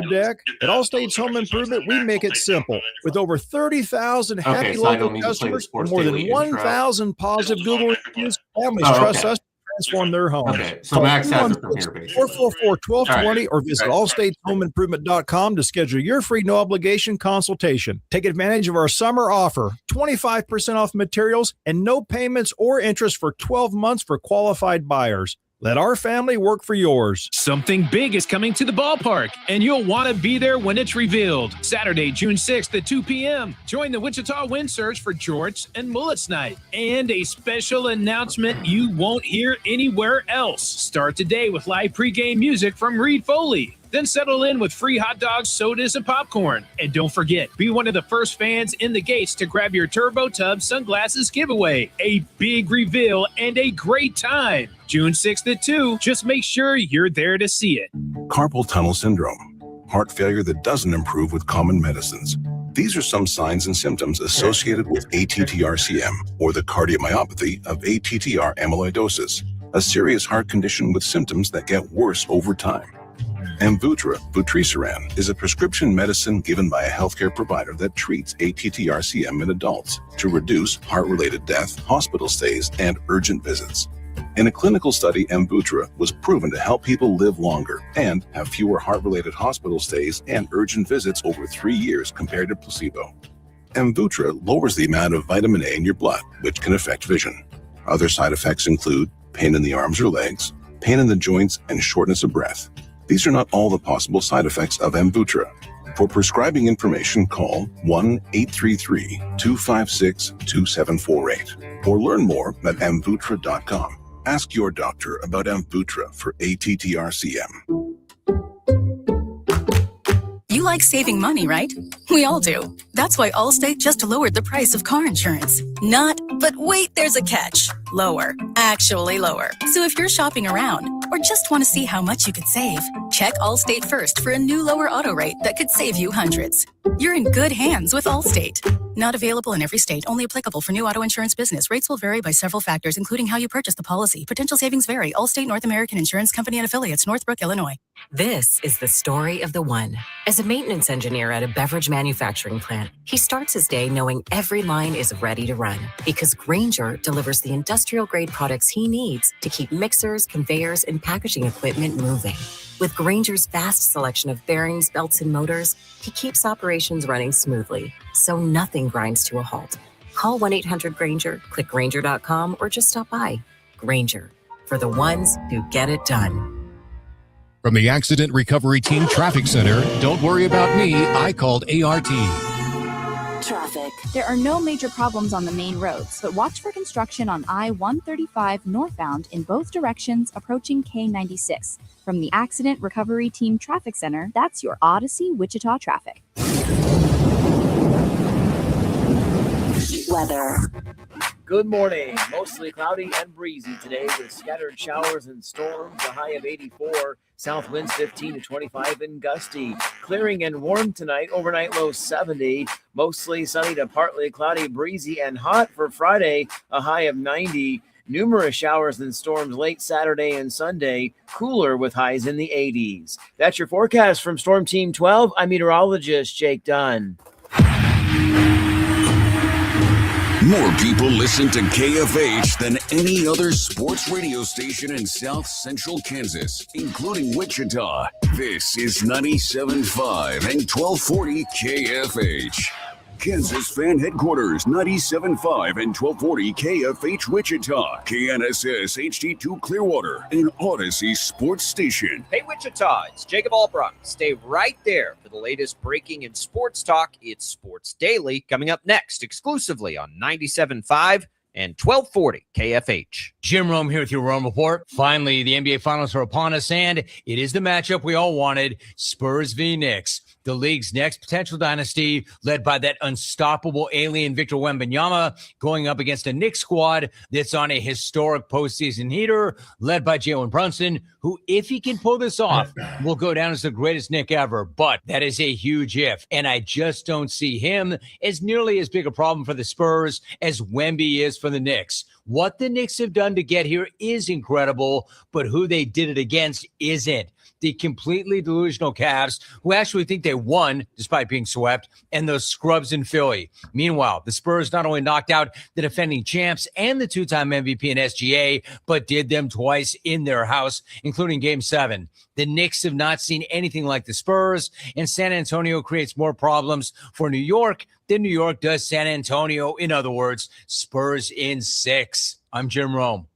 deck. At Allstate's Home Improvement, we make it simple. With over 30,000 happy local customers and more than 1,000 positive Google reviews, families trust us to transform their homes. Okay, so Max has it from here, basically. 444-1220 or visit allstateshomeimprovement.com to schedule your free no obligation consultation. Take advantage of our summer offer, 25% off materials and no payments or interest for 12 months for qualified buyers. Let our family work for yours. Something big is coming to the ballpark, and you'll want to be there when it's revealed. Saturday, June 6th at 2 p.m. Join the Wichita Wind Surge for Jorts and Mullets Night. And a special announcement you won't hear anywhere else. Start today with live pregame music from Reed Foley. Then settle in with free hot dogs, sodas, and popcorn. And don't forget, be one of the first fans in the gates to grab your Turbo Tub sunglasses giveaway. A big reveal and a great time. June 6th at 2. Just make sure you're there to see it. Carpal tunnel syndrome, heart failure that doesn't improve with common medicines. These are some signs and symptoms associated with ATTR-CM, or the cardiomyopathy of ATTR amyloidosis, a serious heart condition with symptoms that get worse over time. Amvuttra, vutrisiran, is a prescription medicine given by a healthcare provider that treats ATTR-CM in adults to reduce heart-related death, hospital stays, and urgent visits. In a clinical study, Amvuttra was proven to help people live longer and have fewer heart-related hospital stays and urgent visits over 3 years compared to placebo. Amvuttra lowers the amount of vitamin A in your blood, which can affect vision. Other side effects include pain in the arms or legs, pain in the joints, and shortness of breath. These are not all the possible side effects of Amvuttra. For prescribing information, call 1-833-256-2748 or learn more at amvuttra.com. Ask your doctor about Amvuttra for ATTR-CM. You like saving money, right? We all do. That's why Allstate just lowered the price of car insurance. Not, but wait, there's a catch. Lower. Actually lower. So if you're shopping around or just want to see how much you could save, check Allstate first for a new lower auto rate that could save you hundreds. You're in good hands with Allstate. Not available in every state. Only applicable for new auto insurance business. Rates will vary by several factors, including how you purchase the policy. Potential savings vary. Allstate North American Insurance Company and Affiliates, Northbrook, Illinois. This is the story of the one. As a maintenance engineer at a beverage manufacturing plant, he starts his day knowing every line is ready to run because Grainger delivers the industrial-grade products he needs to keep mixers, conveyors, and packaging equipment moving. With Grainger's vast selection of bearings, belts, and motors, he keeps operations running smoothly, so nothing grinds to a halt. Call 1-800-GRAINGER, click Grainger.com, or just stop by. Grainger, for the ones who get it done. From the Accident Recovery Team Traffic Center, don't worry about me, I called ART. Traffic. There are no major problems on the main roads, but watch for construction on I-135 northbound in both directions approaching K96. From the Accident Recovery Team Traffic Center, that's your Odyssey Wichita traffic. Weather. Good morning. Mostly cloudy and breezy today with scattered showers and storms. A high of 84. South winds 15 to 25 and gusty. Clearing and warm tonight. Overnight low 70. Mostly sunny to partly cloudy, breezy, and hot for Friday. A high of 90. Numerous showers and storms late Saturday and Sunday. Cooler with highs in the 80s. That's your forecast from Storm Team 12. I'm meteorologist Jake Dunn. More people listen to KFH than any other sports radio station in South Central Kansas, including Wichita. This is 97.5 and 1240 KFH. Kansas Fan Headquarters, 97.5 and 1240 KFH Wichita, KNSS HD2 Clearwater, and Odyssey Sports Station. Hey Wichita, it's Jacob Albrock. Stay right there for the latest breaking in sports talk. It's Sports Daily coming up next, exclusively on 97.5 and 1240 KFH. Jim Rome here with your Rome Report. Finally, the NBA Finals are upon us, and it is the matchup we all wanted, Spurs v. Knicks. The league's next potential dynasty, led by that unstoppable alien Victor Wembanyama, going up against a Knicks squad that's on a historic postseason heater, led by Jalen Brunson, who, if he can pull this off, will go down as the greatest Knick ever. But that is a huge if, and I just don't see him as nearly as big a problem for the Spurs as Wemby is for the Knicks. What the Knicks have done to get here is incredible, but who they did it against isn't. the completely delusional Cavs, who actually think they won despite being swept, and those scrubs in Philly. Meanwhile, the Spurs not only knocked out the defending champs and the two-time MVP and SGA, but did them twice in their house, including Game 7. The Knicks have not seen anything like the Spurs, and San Antonio creates more problems for New York than New York does San Antonio. In other words, Spurs in 6. I'm Jim Rome.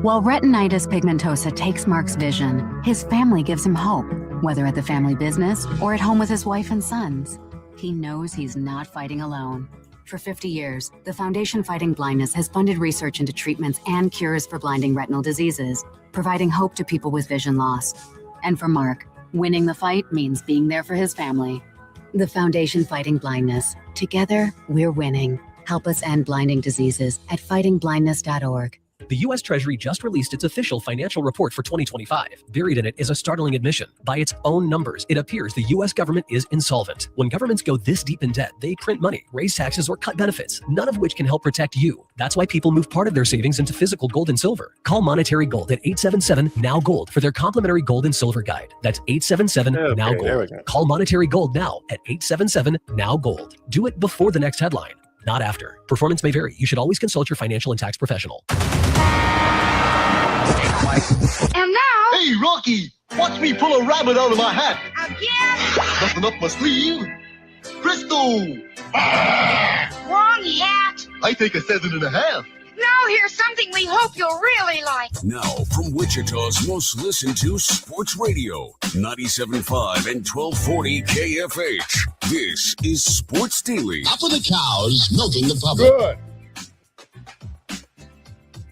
While retinitis pigmentosa takes Mark's vision, his family gives him hope, whether at the family business or at home with his wife and sons. He knows he's not fighting alone. For 50 years, the Foundation Fighting Blindness has funded research into treatments and cures for blinding retinal diseases, providing hope to people with vision loss. And for Mark, winning the fight means being there for his family. The Foundation Fighting Blindness. Together, we're winning. Help us end blinding diseases at fightingblindness.org. The U.S. Treasury just released its official financial report for 2025. Buried in it is a startling admission. By its own numbers, it appears the U.S. government is insolvent. When governments go this deep in debt, they print money, raise taxes, or cut benefits, none of which can help protect you. That's why people move part of their savings into physical gold and silver. Call Monetary Gold at 877-NOW-GOLD for their complimentary gold and silver guide. That's 877-NOW-GOLD. Call Monetary Gold now at 877-NOW-GOLD. Do it before the next headline, not after. Performance may vary. You should always consult your financial and tax professional. And now... Hey, Rocky! Watch me pull a rabbit out of my hat! Again? Nothing up my sleeve! Presto! Wrong hat! I think I said it and a half. Now here's something we hope you'll really like. Now, from Wichita's most listened to sports radio, 97.5 and 1240 KFH. This is Sports Daily. Up for the cows, milking the public. Good.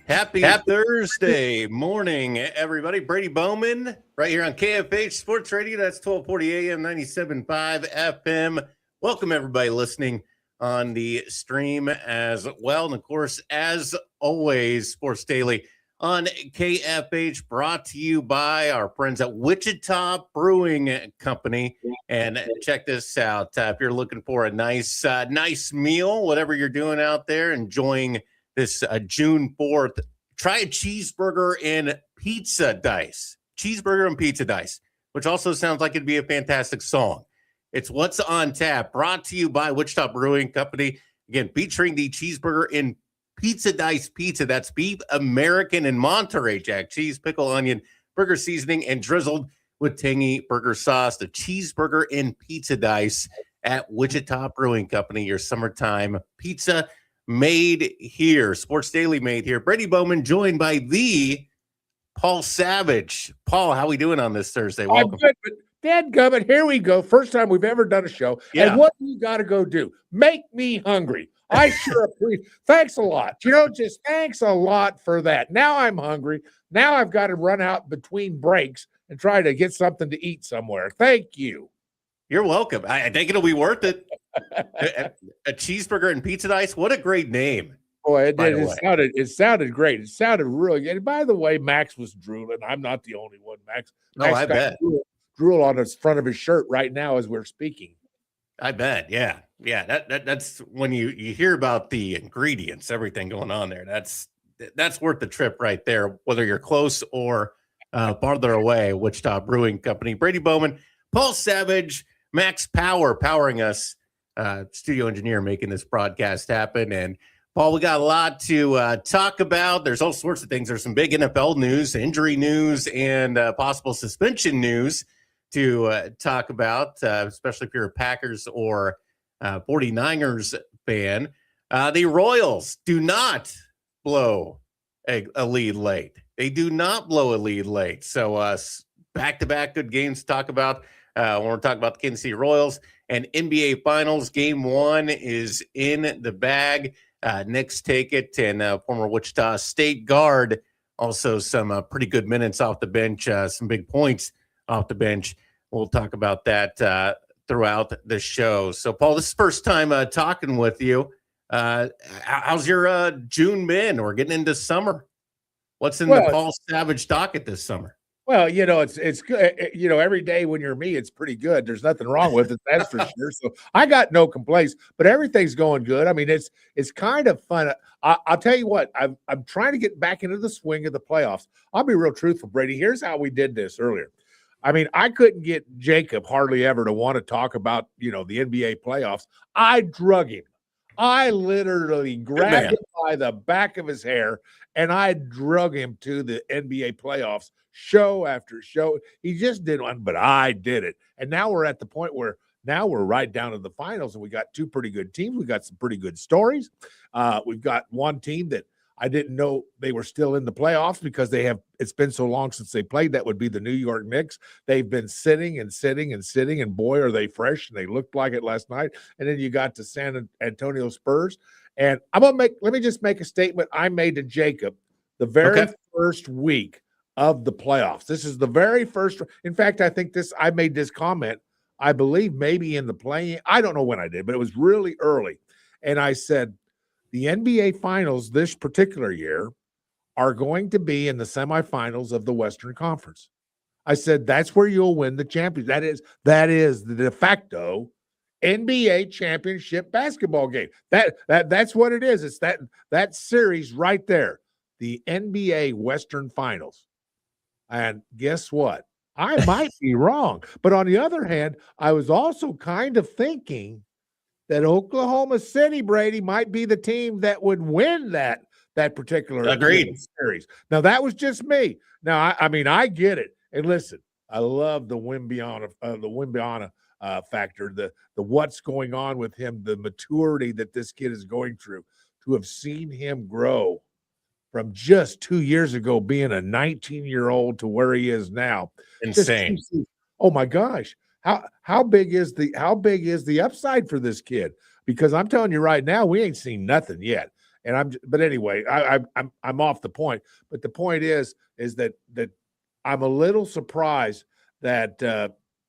Happy Thursday morning, everybody. Brady Bowman right here on KFH Sports Radio. That's 1240 AM, 97.5 FM. Welcome, everybody listening on the stream as well. And, of course, as always, Sports Daily on KFH, brought to you by our friends at Wichita Brewing Company. And check this out. If you're looking for a nice meal, whatever you're doing out there, enjoying this June 4th, try a cheeseburger and pizza dice. Cheeseburger and pizza dice, which also sounds like it'd be a fantastic song. It's What's on Tap, brought to you by Wichita Brewing Company. Again, featuring the cheeseburger and pizza dice pizza. That's beef, American, and Monterey Jack cheese, pickle, onion, burger seasoning, and drizzled with tangy burger sauce. The cheeseburger and pizza dice at Wichita Brewing Company. Your summertime pizza made here. Sports Daily made here. Brady Bowman joined by the Paul Savage. Paul, how we doing on this Thursday? Welcome. I'm good, but dadgummit, here we go. First time we've ever done a show. Yeah. And what do you got to go do? Make me hungry. I sure appreciate. Thanks a lot. Just thanks a lot for that. Now I'm hungry. Now I've got to run out between breaks and try to get something to eat somewhere. Thank you. You're welcome. I think it'll be worth it. A cheeseburger and pizza dice. What a great name. Boy, it did. It sounded great. It sounded really good. And by the way, Max was drooling. I'm not the only one, Max. Max I bet. Drool on the front of his shirt right now as we're speaking. I bet. Yeah. That's when you hear about the ingredients, everything going on there. That's worth the trip right there, whether you're close or farther away. Wichita Brewing Company. Brady Bowman, Paul Savage, Max powering us, studio engineer making this broadcast happen. And Paul, we got a lot to talk about. There's all sorts of things. There's some big NFL news, injury news, and possible suspension news to talk about, especially if you're a Packers or 49ers fan. The Royals do not blow a lead late. They do not blow a lead late. So back-to-back good games to talk about. When we're talking about the Kansas City Royals and NBA Finals, Game 1 is in the bag. Knicks take it, and former Wichita State guard, also some pretty good minutes off the bench, some big points off the bench. We'll talk about that throughout the show. So, Paul, this is the first time talking with you. How's your June been? We're getting into summer. What's in the Paul Savage docket this summer? Well, it's good. Every day when you're me, it's pretty good. There's nothing wrong with it, that's for sure. So I got no complaints, but everything's going good. I mean, it's kind of fun. I'll tell you what, I'm trying to get back into the swing of the playoffs. I'll be real truthful, Brady. Here's how we did this earlier. I mean, I couldn't get Jacob hardly ever to want to talk about, the NBA playoffs. I drug him. I literally grabbed him by the back of his hair and I drug him to the NBA playoffs show after show. He just did one, but I did it. And now we're at the point where now we're right down to the finals, and we got two pretty good teams. We got some pretty good stories. We've got one team that I didn't know they were still in the playoffs because it's been so long since they played. That would be the New York Knicks. They've been sitting, and boy, are they fresh, and they looked like it last night. And then you got the San Antonio Spurs. And let me just make a statement I made to Jacob the very first week of the playoffs. This is the very first. In fact, I think I made this comment, I believe maybe in the play. I don't know when I did, but it was really early. And I said, the NBA Finals this particular year are going to be in the semifinals of the Western Conference. I said, that's where you'll win the championship. That is the de facto NBA championship basketball game. That's what it is. It's that series right there, the NBA Western Finals. And guess what? I might be wrong. But on the other hand, I was also kind of thinking that Oklahoma City, Brady, might be the team that would win that particular series. Now, that was just me. Now, I mean, I get it. And listen, I love the Wembanyama factor, the what's going on with him, the maturity that this kid is going through. To have seen him grow from just 2 years ago being a 19-year-old to where he is now. Insane. Oh, my gosh. How big is the upside for this kid? Because I'm telling you right now, we ain't seen nothing yet. But anyway, I'm off the point. But the point is that I'm a little surprised that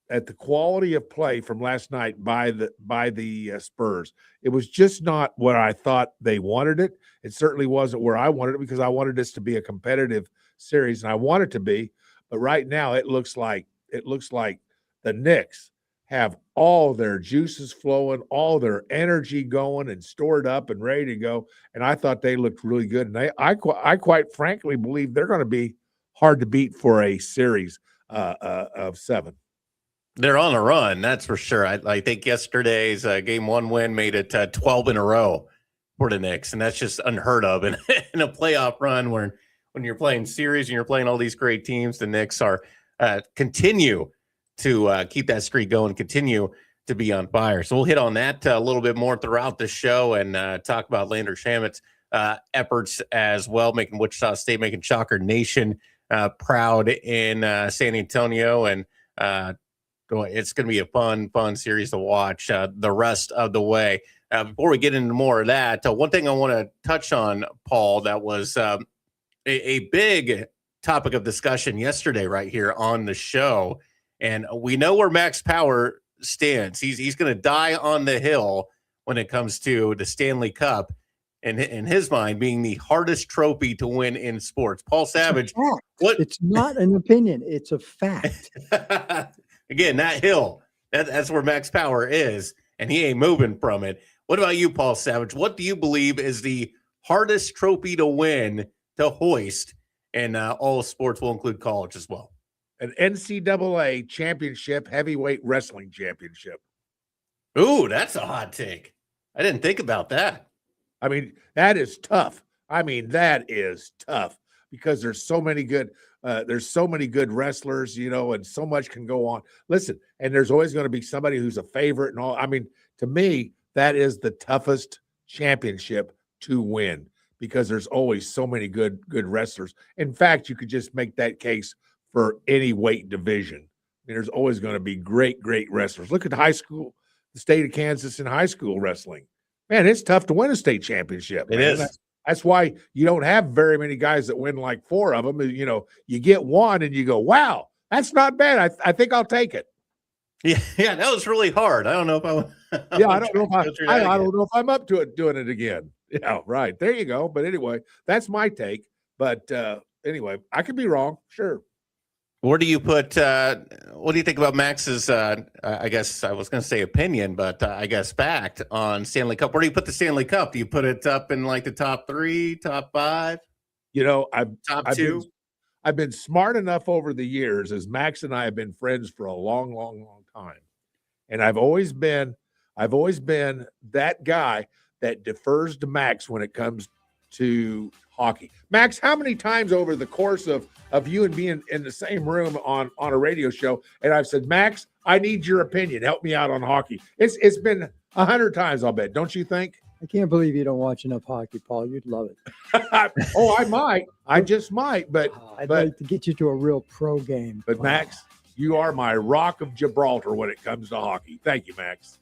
at the quality of play from last night by the Spurs, it was just not what I thought they wanted it. It certainly wasn't where I wanted it because I wanted this to be a competitive series, and I want it to be. But right now, it looks like the Knicks have all their juices flowing, all their energy going and stored up and ready to go. And I thought they looked really good. And I quite frankly believe they're going to be hard to beat for a series of 7. They're on a run, that's for sure. I think yesterday's game 1 win made it 12 in a row for the Knicks, and that's just unheard of in a playoff run when you're playing series and you're playing all these great teams. The Knicks are continue to keep that streak going, continue to be on fire. So we'll hit on that a little bit more throughout the show and talk about Landry Shamit's efforts as well, making Wichita State, making Shocker Nation proud in San Antonio. And it's going to be a fun series to watch the rest of the way. Before we get into more of that, one thing I want to touch on, Paul, that was a big topic of discussion yesterday right here on the show. And we know where Max Power stands. He's going to die on the hill when it comes to the Stanley Cup, and in his mind being the hardest trophy to win in sports. Paul Savage, what? It's not an opinion; it's a fact. Again, that hill, that's where Max Power is, and he ain't moving from it. What about you, Paul Savage? What do you believe is the hardest trophy to win, to hoist? And all sports will include college as well. An NCAA championship, heavyweight wrestling championship. Ooh, that's a hot take. I didn't think about that. I mean, that is tough. Because there's so many good wrestlers, and so much can go on. Listen, and there's always going to be somebody who's a favorite and all. I mean, to me, that is the toughest championship to win because there's always so many good wrestlers. In fact, you could just make that case for any weight division. I mean, there's always going to be great wrestlers. Look at high school, the state of Kansas in high school wrestling. Man, it's tough to win a state championship. It is. That's why you don't have very many guys that win like 4 of them. You get one and you go, wow, that's not bad. I think I'll take it. Yeah, that was really hard. I don't know if I don't know if I'm up to it doing it again. Yeah, right. There you go. But anyway, that's my take. But anyway, I could be wrong. Sure. Where do you put what do you think about Max's I guess I was going to say opinion, but I guess fact on Stanley Cup? Where do you put the Stanley Cup? Do you put it up in like the top 3, top 5? Top 2? I've been smart enough over the years, as Max and I have been friends for a long, long, long time. And I've always been that guy that defers to Max when it comes to hockey. Max, how many times over the course of you and being in the same room on a radio show, and I've said, Max, I need your opinion. Help me out on hockey. It's been 100 times, I'll bet. Don't you think? I can't believe you don't watch enough hockey, Paul. You'd love it. Oh, I might. I just might. But I'd like to get you to a real pro game. But Max, you are my Rock of Gibraltar when it comes to hockey. Thank you, Max.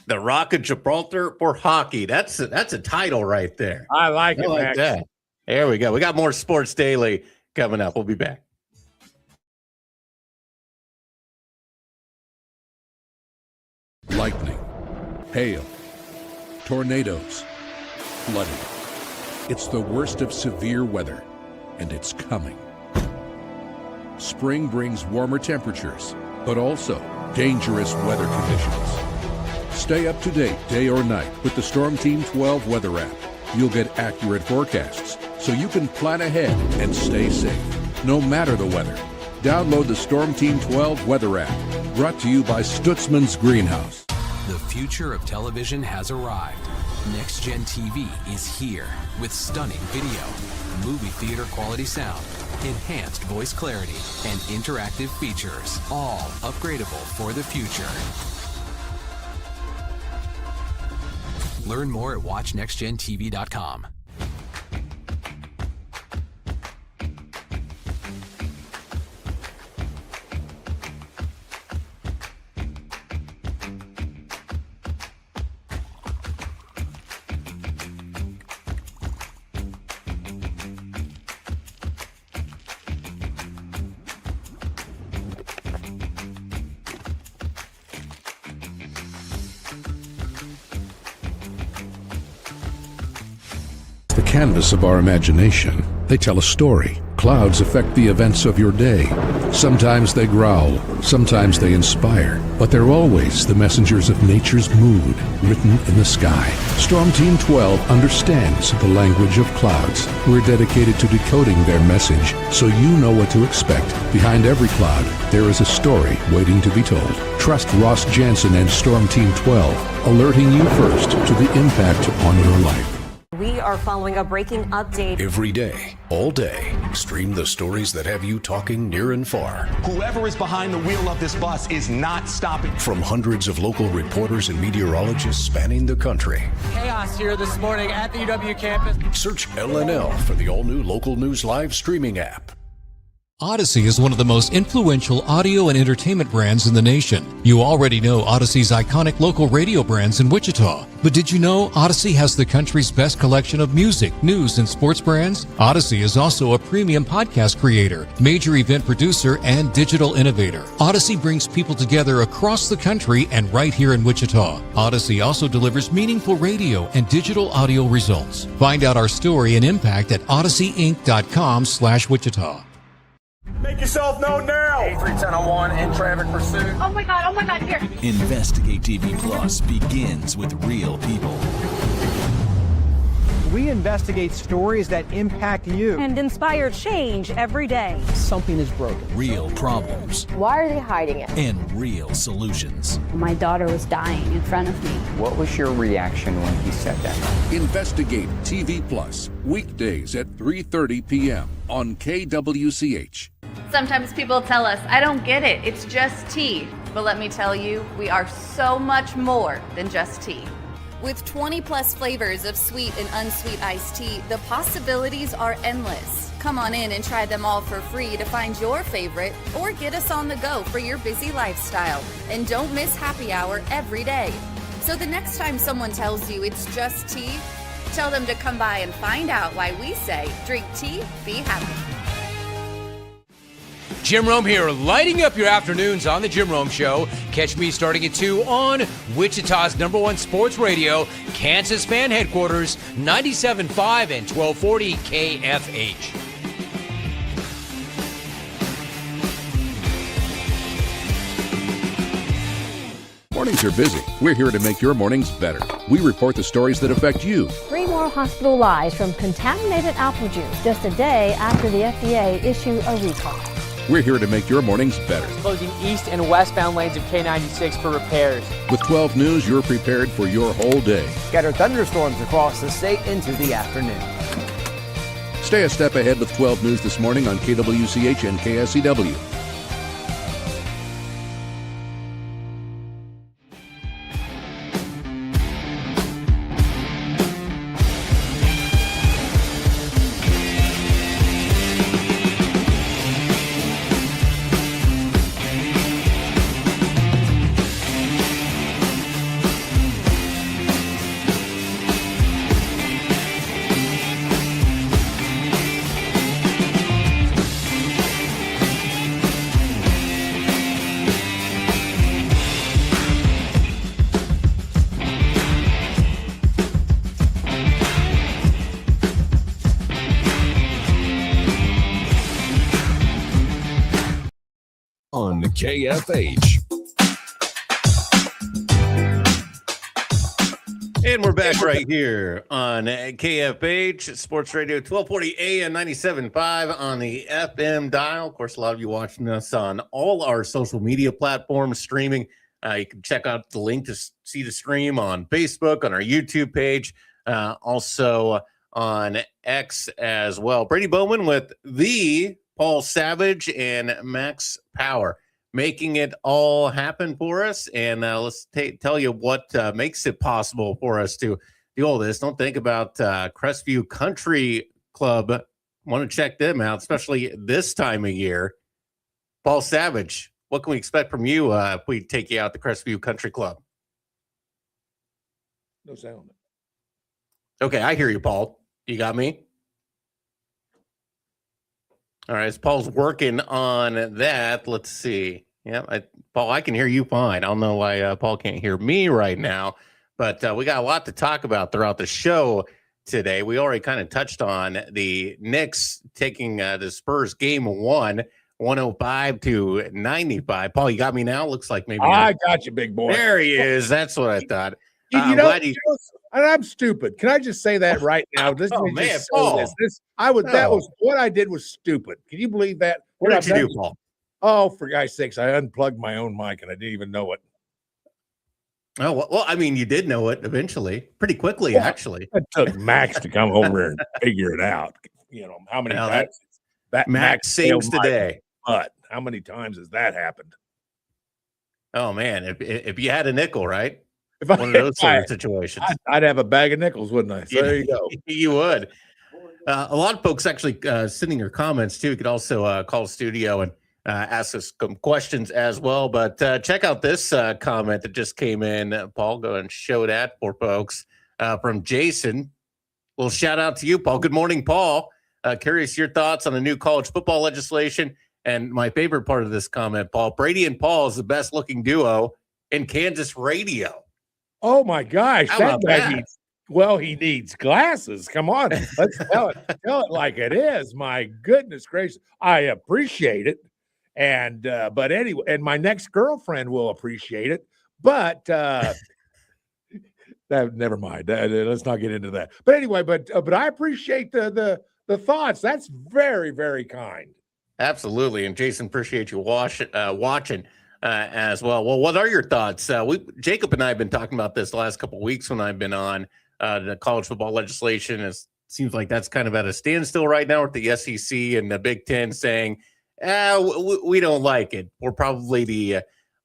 The Rock of Gibraltar for hockey. That's a title right there. I like it, Max. That. There we go. We got more Sports Daily coming up. We'll be back. Lightning, hail, tornadoes, flooding. It's the worst of severe weather, and it's coming. Spring brings warmer temperatures, but also dangerous weather conditions. Stay up to date day or night with the Storm Team 12 weather app. You'll get accurate forecasts, so you can plan ahead and stay safe, no matter the weather. Download the Storm Team 12 weather app, brought to you by Stutzman's Greenhouse. The future of television has arrived. Next Gen TV is here with stunning video, movie theater quality sound, enhanced voice clarity, and interactive features, all upgradable for the future. Learn more at watchnextgentv.com. The canvas of our imagination. They tell a story. Clouds affect the events of your day. Sometimes they growl, sometimes they inspire, but they're always the messengers of nature's mood, written in the sky. Storm Team 12 understands the language of clouds. We're dedicated to decoding their message, so you know what to expect. Behind every cloud, there is a story waiting to be told. Trust Ross Jansen and Storm Team 12, alerting you first to the impact on your life. We are following a breaking update. Every day, all day, stream the stories that have you talking near and far. Whoever is behind the wheel of this bus is not stopping. From hundreds of local reporters and meteorologists spanning the country. Chaos here this morning at the UW campus. Search LNL for the all-new Local News Live streaming app. Odyssey is one of the most influential audio and entertainment brands in the nation. You already know Odyssey's iconic local radio brands in Wichita. But did you know Odyssey has the country's best collection of music, news, and sports brands? Odyssey is also a premium podcast creator, major event producer, and digital innovator. Odyssey brings people together across the country and right here in Wichita. Odyssey also delivers meaningful radio and digital audio results. Find out our story and impact at odysseyinc.com/Wichita. Make yourself known now. 831001 in traffic pursuit. Oh my God, here. Investigate TV Plus begins with real people. We investigate stories that impact you and inspire change every day. Something is broken. Real problems. Why are they hiding it? And real solutions. My daughter was dying in front of me. What was your reaction when he said that? Investigate TV Plus, weekdays at 3:30 p.m. on KWCH. Sometimes people tell us, I don't get it, it's just tea. But let me tell you, we are so much more than just tea. With 20 plus flavors of sweet and unsweet iced tea, the possibilities are endless. Come on in and try them all for free to find your favorite or get us on the go for your busy lifestyle. And don't miss happy hour every day. So the next time someone tells you it's just tea, tell them to come by and find out why we say, drink tea, be happy. Jim Rome here, lighting up your afternoons on The Jim Rome Show. Catch me starting at 2 on Wichita's #1 sports radio, Kansas Fan Headquarters, 97.5 and 1240 KFH. More Mornings are busy. We're here to make your mornings better. We report the stories that affect you. 3 more hospital lies from contaminated apple juice just a day after the FDA issued a recall. We're here to make your mornings better. Closing east and westbound lanes of K96 for repairs. With 12 News, you're prepared for your whole day. Scattered thunderstorms across the state into the afternoon. Stay a step ahead with 12 News this morning on KWCH and KSCW. On KFH. And we're back right here on KFH Sports Radio, 1240 AM 97.5 on the FM dial. Of course, a lot of you watching us on all our social media platforms streaming. You can check out the link to see the stream on Facebook, on our YouTube page, also on X as well. Brady Bowman with the Paul Savage and Max Power, making it all happen for us. And let's tell you what makes it possible for us to do all this. Don't think about Crestview Country Club. Want to check them out, especially this time of year. Paul Savage, what can we expect from you if we take you out to Crestview Country Club? No sound. Okay, I hear you, Paul. You got me? All right, as Paul's working on that, let's see. Yeah, Paul, I can hear you fine. I don't know why Paul can't hear me right now, but we got a lot to talk about throughout the show today. We already kind of touched on the Knicks taking the Spurs game 1, 105-95. Paul, you got me now? Looks like maybe I got you, big boy. There he is. That's what I thought. You know, and I'm stupid. Can I just say that right now? That was what I did was stupid. Can you believe that? What did you do, Paul? Oh, for God's sakes, I unplugged my own mic and I didn't even know it. Oh, well, I mean, you did know it eventually, pretty quickly, actually. It took Max to come over here and figure it out. You know, how many times that Max saves the day. But how many times has that happened? Oh, man, if you had a nickel, right? If one of those sort of situations. I'd have a bag of nickels, wouldn't I? So there you go. You would. A lot of folks actually sending your comments, too. You could also call the studio and ask us some questions as well. But check out this comment that just came in. Paul, go and show that for folks from Jason. Well, shout out to you, Paul. Good morning, Paul. Curious your thoughts on the new college football legislation. And my favorite part of this comment, Paul, Brady and Paul is the best looking duo in Kansas radio. Oh my gosh, How that guy he needs glasses. Come on, let's tell it like it is. My goodness gracious, I appreciate it, and but anyway, and my next girlfriend will appreciate it. But never mind. Let's not get into that. But anyway, but I appreciate the thoughts. That's very, very kind. Absolutely, and Jason, appreciate you watching. As well. Well, what are your thoughts? Jacob and I have been talking about this the last couple of weeks when I've been on the college football legislation. It seems like that's kind of at a standstill right now with the SEC and the Big Ten saying, we don't like it. For probably the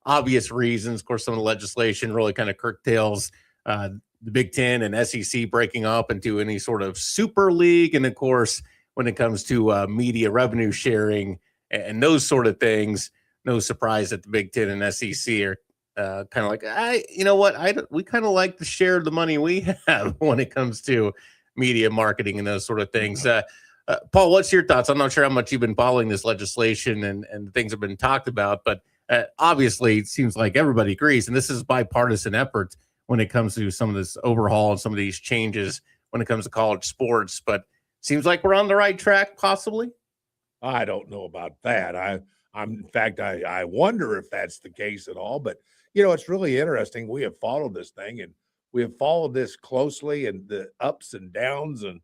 obvious reasons. Of course, some of the legislation really kind of curtails the Big Ten and SEC breaking up into any sort of super league. And of course, when it comes to media revenue sharing and those sort of things, no surprise that the Big Ten and SEC are kind of like, you know what? We kind of like to share the money we have when it comes to media marketing and those sort of things. Paul, what's your thoughts? I'm not sure how much you've been following this legislation and things have been talked about, but obviously it seems like everybody agrees. And this is a bipartisan effort when it comes to some of this overhaul and some of these changes when it comes to college sports. But seems like we're on the right track, possibly. I don't know about that. In fact, I wonder if that's the case at all. But It's really interesting. We have followed this thing, and we have followed this closely, and the ups and downs, and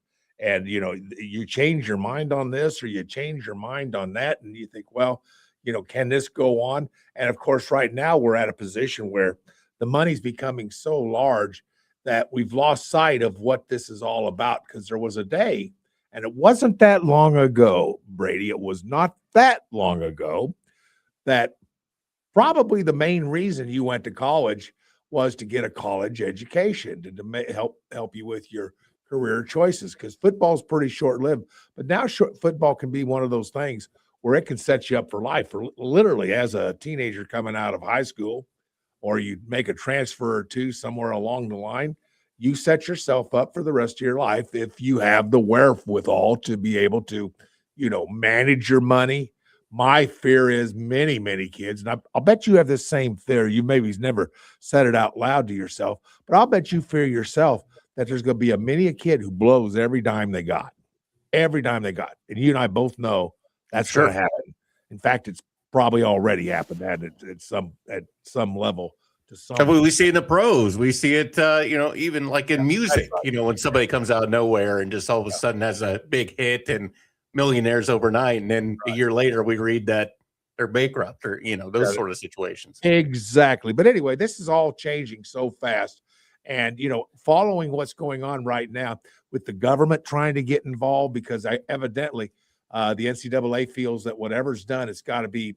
you change your mind on this or you change your mind on that, and you think, well, can this go on? And of course, right now we're at a position where the money's becoming so large that we've lost sight of what this is all about. Because there was a day, and it wasn't that long ago, Brady. It was not that long ago that probably the main reason you went to college was to get a college education to help you with your career choices, because football's pretty short-lived. But now football can be one of those things where it can set you up for life, for literally as a teenager coming out of high school, or you make a transfer or two somewhere along the line. You set yourself up for the rest of your life if you have the wherewithal to be able to, manage your money. My fear is many, many kids, and I'll bet you have this same fear. You maybe never said it out loud to yourself, but I'll bet you fear yourself that there's going to be a kid who blows every dime they got. And you and I both know that's going to happen. In fact, it's probably already happened at some level. We see it in the pros. We see it, even like in music, when somebody comes out of nowhere and just all of a sudden has a big hit and millionaires overnight. And then a year later, we read that they're bankrupt or, those sort of situations. Exactly. But anyway, this is all changing so fast. And, following what's going on right now with the government trying to get involved, because evidently the NCAA feels that whatever's done, it's got to be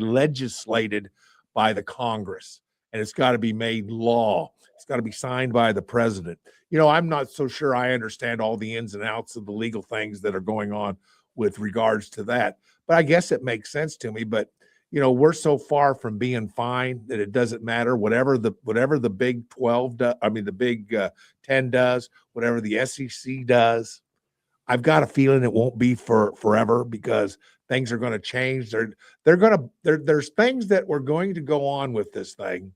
legislated by the Congress, and it's got to be made law. It's got to be signed by the president. I'm not so sure I understand all the ins and outs of the legal things that are going on with regards to that, but I guess it makes sense to me. But we're so far from being fine that it doesn't matter. Whatever the Big 12 does, the Big 10 does, whatever the SEC does, I've got a feeling it won't be for forever, because things are going to change. There's things that were going to go on with this thing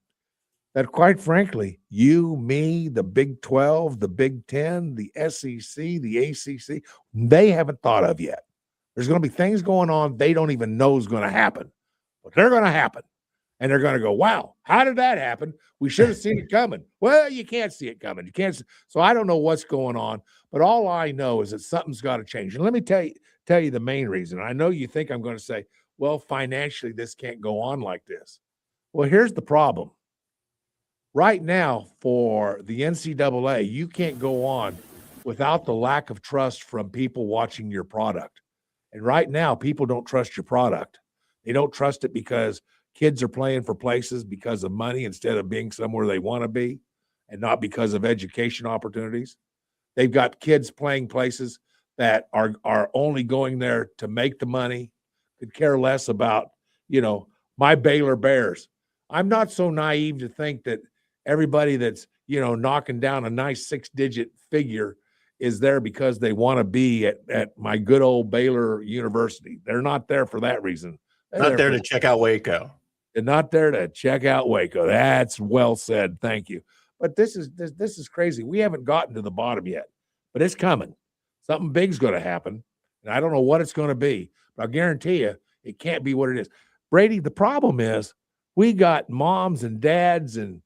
that, quite frankly, you, me, the Big 12, the Big 10, the SEC, the ACC, they haven't thought of yet. There's going to be things going on they don't even know is going to happen, but they're going to happen. And they're going to go, wow, how did that happen? We should have seen it coming. Well, you can't see it coming. You can't. So I don't know what's going on, but all I know is that something's got to change. And let me tell you the main reason. I know you think I'm going to say, well, financially, this can't go on like this. Well, here's the problem. Right now, for the NCAA, you can't go on without the lack of trust from people watching your product. And right now, people don't trust your product. They don't trust it because kids are playing for places because of money instead of being somewhere they want to be, and not because of education opportunities. They've got kids playing places that are only going there to make the money, could care less about, my Baylor Bears. I'm not so naive to think that everybody that's, knocking down a nice 6-digit figure is there because they want to be at my good old Baylor University. They're not there for that reason. They're not there to check out Waco. They're not there to check out Waco. That's well said. Thank you. But this is crazy. We haven't gotten to the bottom yet, but it's coming. Something big's going to happen, and I don't know what it's going to be, but I guarantee you it can't be what it is. Brady, the problem is we got moms and dads and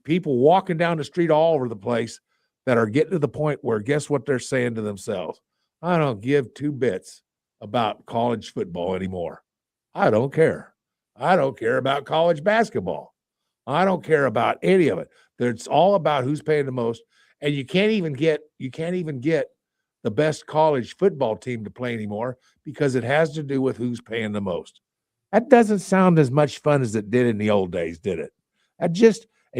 people walking down the street all over the place that are getting to the point where, guess what they're saying to themselves? I don't give two bits about college football anymore. I don't care. I don't care about college basketball. I don't care about any of it. It's all about who's paying the most. And you can't even get the best college football team to play anymore because it has to do with who's paying the most. That doesn't sound as much fun as it did in the old days, did it? And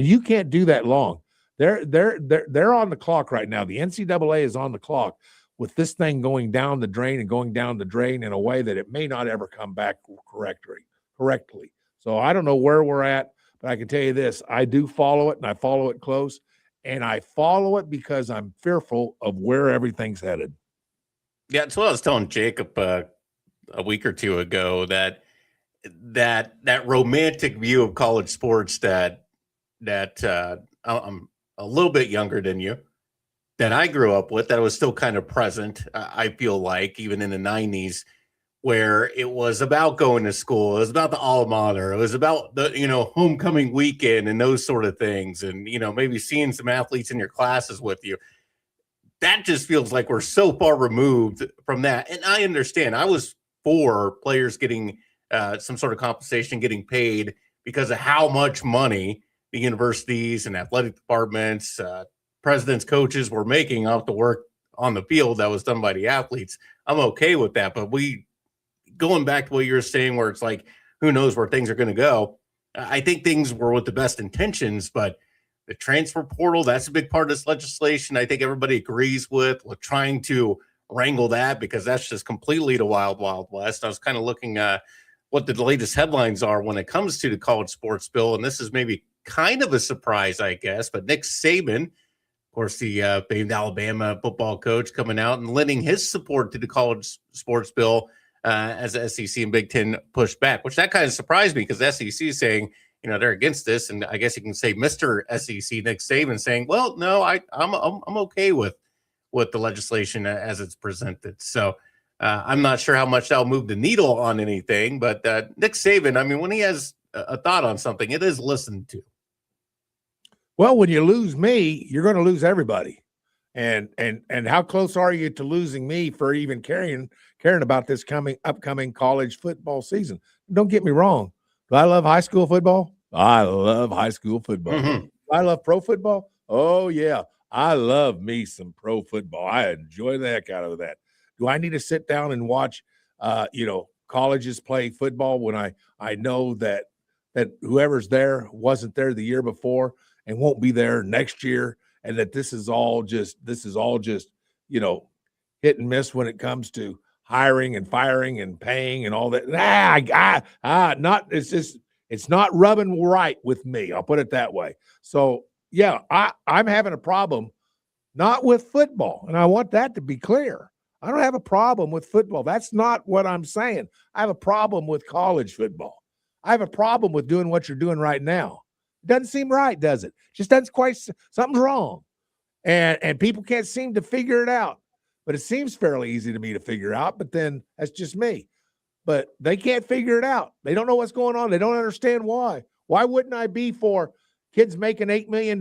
you can't do that long. They're on the clock right now. The NCAA is on the clock with this thing going down the drain in a way that it may not ever come back correctly. So I don't know where we're at, but I can tell you this. I do follow it, and I follow it close, and I follow it because I'm fearful of where everything's headed. Yeah, that's what I was telling Jacob a week or two ago, that romantic view of college sports that I'm a little bit younger than you, that I grew up with, that was still kind of present, I feel like, even in the 90s, where it was about going to school. It was about the alma mater. It was about the, homecoming weekend and those sort of things. And, maybe seeing some athletes in your classes with you. That just feels like we're so far removed from that. And I understand. I was for players getting some sort of compensation, getting paid because of how much money the universities and athletic departments, presidents, coaches were making off the work on the field that was done by the athletes. I'm okay with that. But going back to what you were saying, where it's like, who knows where things are going to go. I think things were with the best intentions, but the transfer portal, that's a big part of this legislation. I think everybody agrees with trying to wrangle that, because that's just completely the wild, wild west. I was kind of looking at what the latest headlines are when it comes to the college sports bill. And this is maybe kind of a surprise, I guess, but Nick Saban, of course, the famed Alabama football coach, coming out and lending his support to the college sports bill as the SEC and Big Ten pushed back, which that kind of surprised me, because the SEC is saying, they're against this. And I guess you can say Mr. SEC Nick Saban saying, well, no, I'm okay with the legislation as it's presented. So I'm not sure how much that'll move the needle on anything, but Nick Saban, I mean, when he has a thought on something, it is listened to. Well, when you lose me, you're going to lose everybody. And how close are you to losing me for even caring about this upcoming college football season? Don't get me wrong. Do I love high school football? I love high school football. Mm-hmm. Do I love pro football? Oh yeah. I love me some pro football. I enjoy the heck out of that. Do I need to sit down and watch colleges play football when I know that whoever's there wasn't there the year before and won't be there next year, and that this is all just hit and miss when it comes to hiring and firing and paying and all that. It's not rubbing right with me. I'll put it that way. So yeah, I'm having a problem, not with football. And I want that to be clear. I don't have a problem with football. That's not what I'm saying. I have a problem with college football. I have a problem with doing what you're doing right now. It doesn't seem right, does it? Just doesn't quite, something's wrong. And people can't seem to figure it out. But it seems fairly easy to me to figure out, but then that's just me. But they can't figure it out. They don't know what's going on. They don't understand why. Why wouldn't I be for kids making $8 million?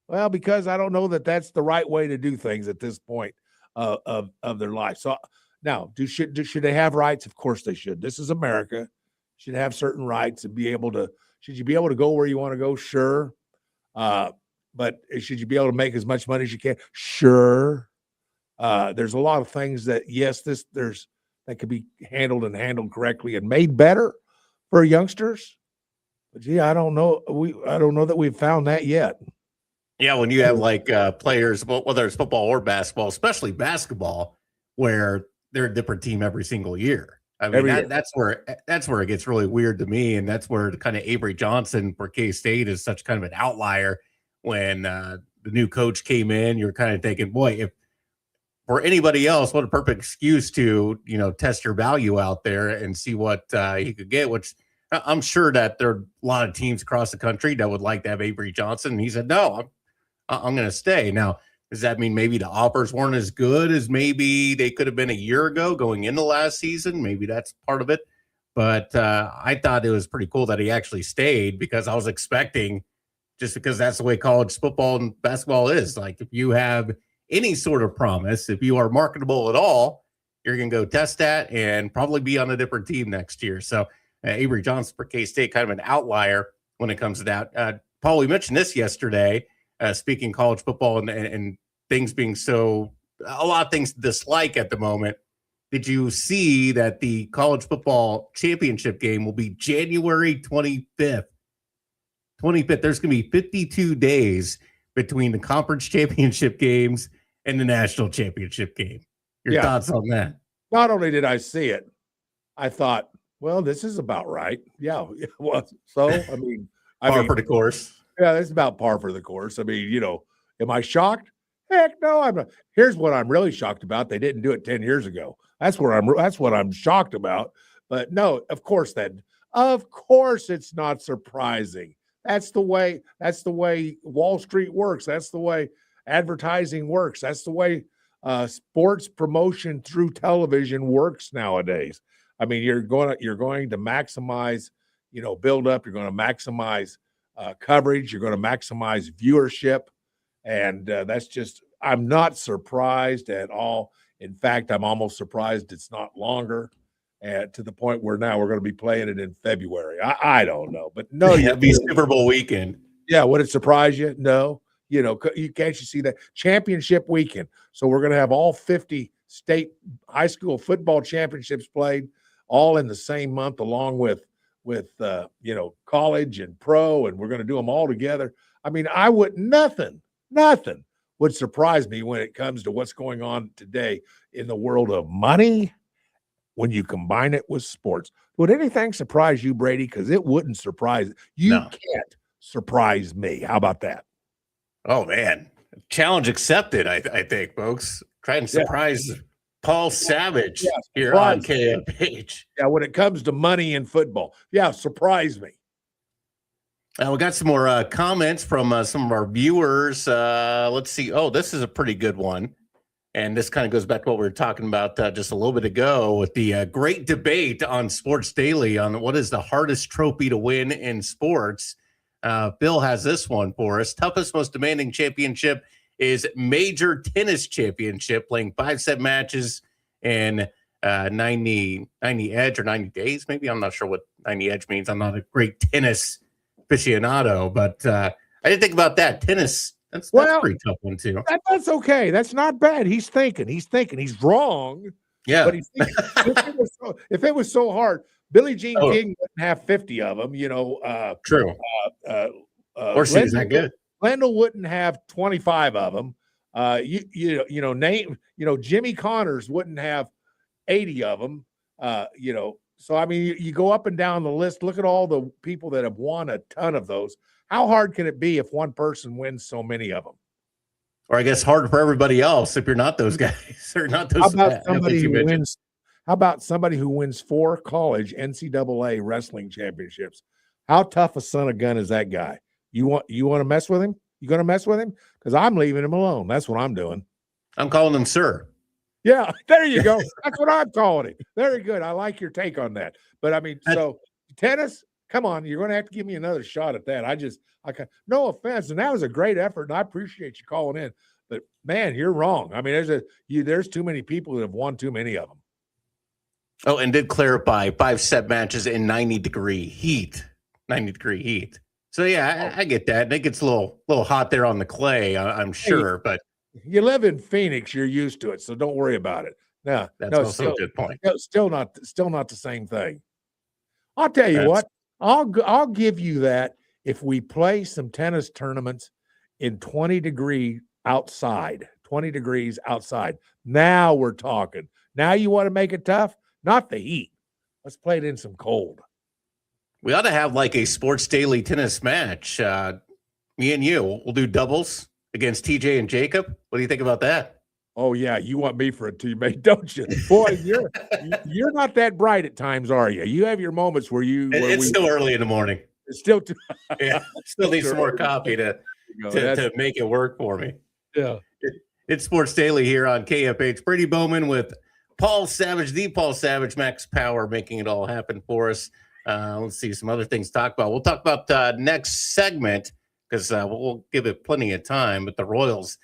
Well, because I don't know that that's the right way to do things at this point of their life. So now, should they have rights? Of course they should. This is America. Should have certain rights and should you be able to go where you want to go? Sure. But should you be able to make as much money as you can? Sure. There's a lot of things that, yes, that could be handled correctly and made better for youngsters. But gee, I don't know that we've found that yet. Yeah, when you have players, whether it's football or basketball, especially basketball, where they're a different team every single year. I mean, that's where it gets really weird to me, and that's where the kind of Avery Johnson for K-State is such kind of an outlier. When the new coach came in, you're kind of thinking, boy, if for anybody else, what a perfect excuse to, test your value out there and see what he could get, which I'm sure that there are a lot of teams across the country that would like to have Avery Johnson. And he said, no, I'm going to stay. Now, does that mean maybe the offers weren't as good as maybe they could have been a year ago going into last season? Maybe that's part of it. But I thought it was pretty cool that he actually stayed, because I was expecting, just because that's the way college football and basketball is. Like, if you have any sort of promise, if you are marketable at all, you're going to go test that and probably be on a different team next year. So Avery Johnson for K-State, kind of an outlier when it comes to that. Paul, we mentioned this yesterday, speaking college football and things being a lot of things to dislike at the moment. Did you see that the college football championship game will be January 25th? 25th. There's going to be 52 days between the conference championship games and the national championship game. Your thoughts on that? Not only did I see it, I thought, well, this is about right. Yeah. Well, so, I mean, par for the course. Yeah, it's about par for the course. I mean, am I shocked? Heck no, I'm not. Here's what I'm really shocked about. They didn't do it 10 years ago. That's what I'm shocked about. But no, of course it's not surprising. That's the way Wall Street works. That's the way advertising works. That's the way sports promotion through television works nowadays. I mean, you're going to maximize, build up. You're going to maximize coverage. You're going to maximize viewership, and that's just. I'm not surprised at all. In fact, I'm almost surprised it's not longer, to the point where now we're going to be playing it in February. I don't know, but no, it'd be Super Bowl weekend. Yeah, would it surprise you? No. Can't you see that championship weekend? So we're going to have all 50 state high school football championships played all in the same month, along with college and pro, and we're going to do them all together. I mean, nothing would surprise me when it comes to what's going on today in the world of money when you combine it with sports. Would anything surprise you, Brady? Because it wouldn't surprise you. No. Can't surprise me. How about that? Oh, man. Challenge accepted, I think, folks. Try and surprise Paul Savage here on KFH. Yeah, when it comes to money in football. Yeah, surprise me. We got some more comments from some of our viewers. Let's see. Oh, this is a pretty good one. And this kind of goes back to what we were talking about just a little bit ago with the great debate on Sports Daily on what is the hardest trophy to win in sports. Bill has this one for us. Toughest, most demanding championship is Major Tennis Championship, playing 5-set matches in 90 edge or 90 days. Maybe I'm not sure what 90 edge means. I'm not a great tennis aficionado, but I didn't think about that. Tennis, that's a pretty tough one too. That's okay. That's not bad. He's thinking. He's wrong. Yeah. But he's thinking, if it was so hard, Billie Jean King wouldn't have 50 of them, True. Or she's that good. Lendl wouldn't have 25 of them. Jimmy Connors wouldn't have 80 of them. So I mean, you go up and down the list. Look at all the people that have won a ton of those. How hard can it be if one person wins so many of them? Or I guess hard for everybody else if you're not those guys or not those. How about somebody who wins 4 college NCAA wrestling championships? How tough a son of gun is that guy? You want to mess with him? You going to mess with him? Because I'm leaving him alone. That's what I'm doing. I'm calling him sir. Yeah, there you go. That's what I'm calling it. Very good. I like your take on that. But I mean, so tennis, come on, you're going to have to give me another shot at that. No offense, and that was a great effort, and I appreciate you calling in. But man, you're wrong. I mean, there's too many people that have won too many of them. Oh, and did clarify 5-set matches in 90-degree heat. 90-degree heat. So yeah, I get that. And it gets a little hot there on the clay, I'm sure. But you live in Phoenix, you're used to it, so don't worry about it. No, that's also a good point. Still not the same thing. I'll tell you what. I'll give you that if we play some tennis tournaments in 20 degrees outside. Now we're talking. Now you want to make it tough? Not the heat. Let's play it in some cold. We ought to have like a Sports Daily tennis match. Me and you, we'll do doubles against TJ and Jacob. What do you think about that? Oh yeah, you want me for a teammate, don't you? Boy, you're not that bright at times, are you? You have your moments where it's still early in the morning. It's still too. Yeah, still need some more coffee to make it work for me. Yeah, it's Sports Daily here on KFH. Brady Bowman with Paul Savage, the Paul Savage, Max Power, making it all happen for us. Let's see some other things to talk about. We'll talk about next segment because we'll give it plenty of time. But the Royals,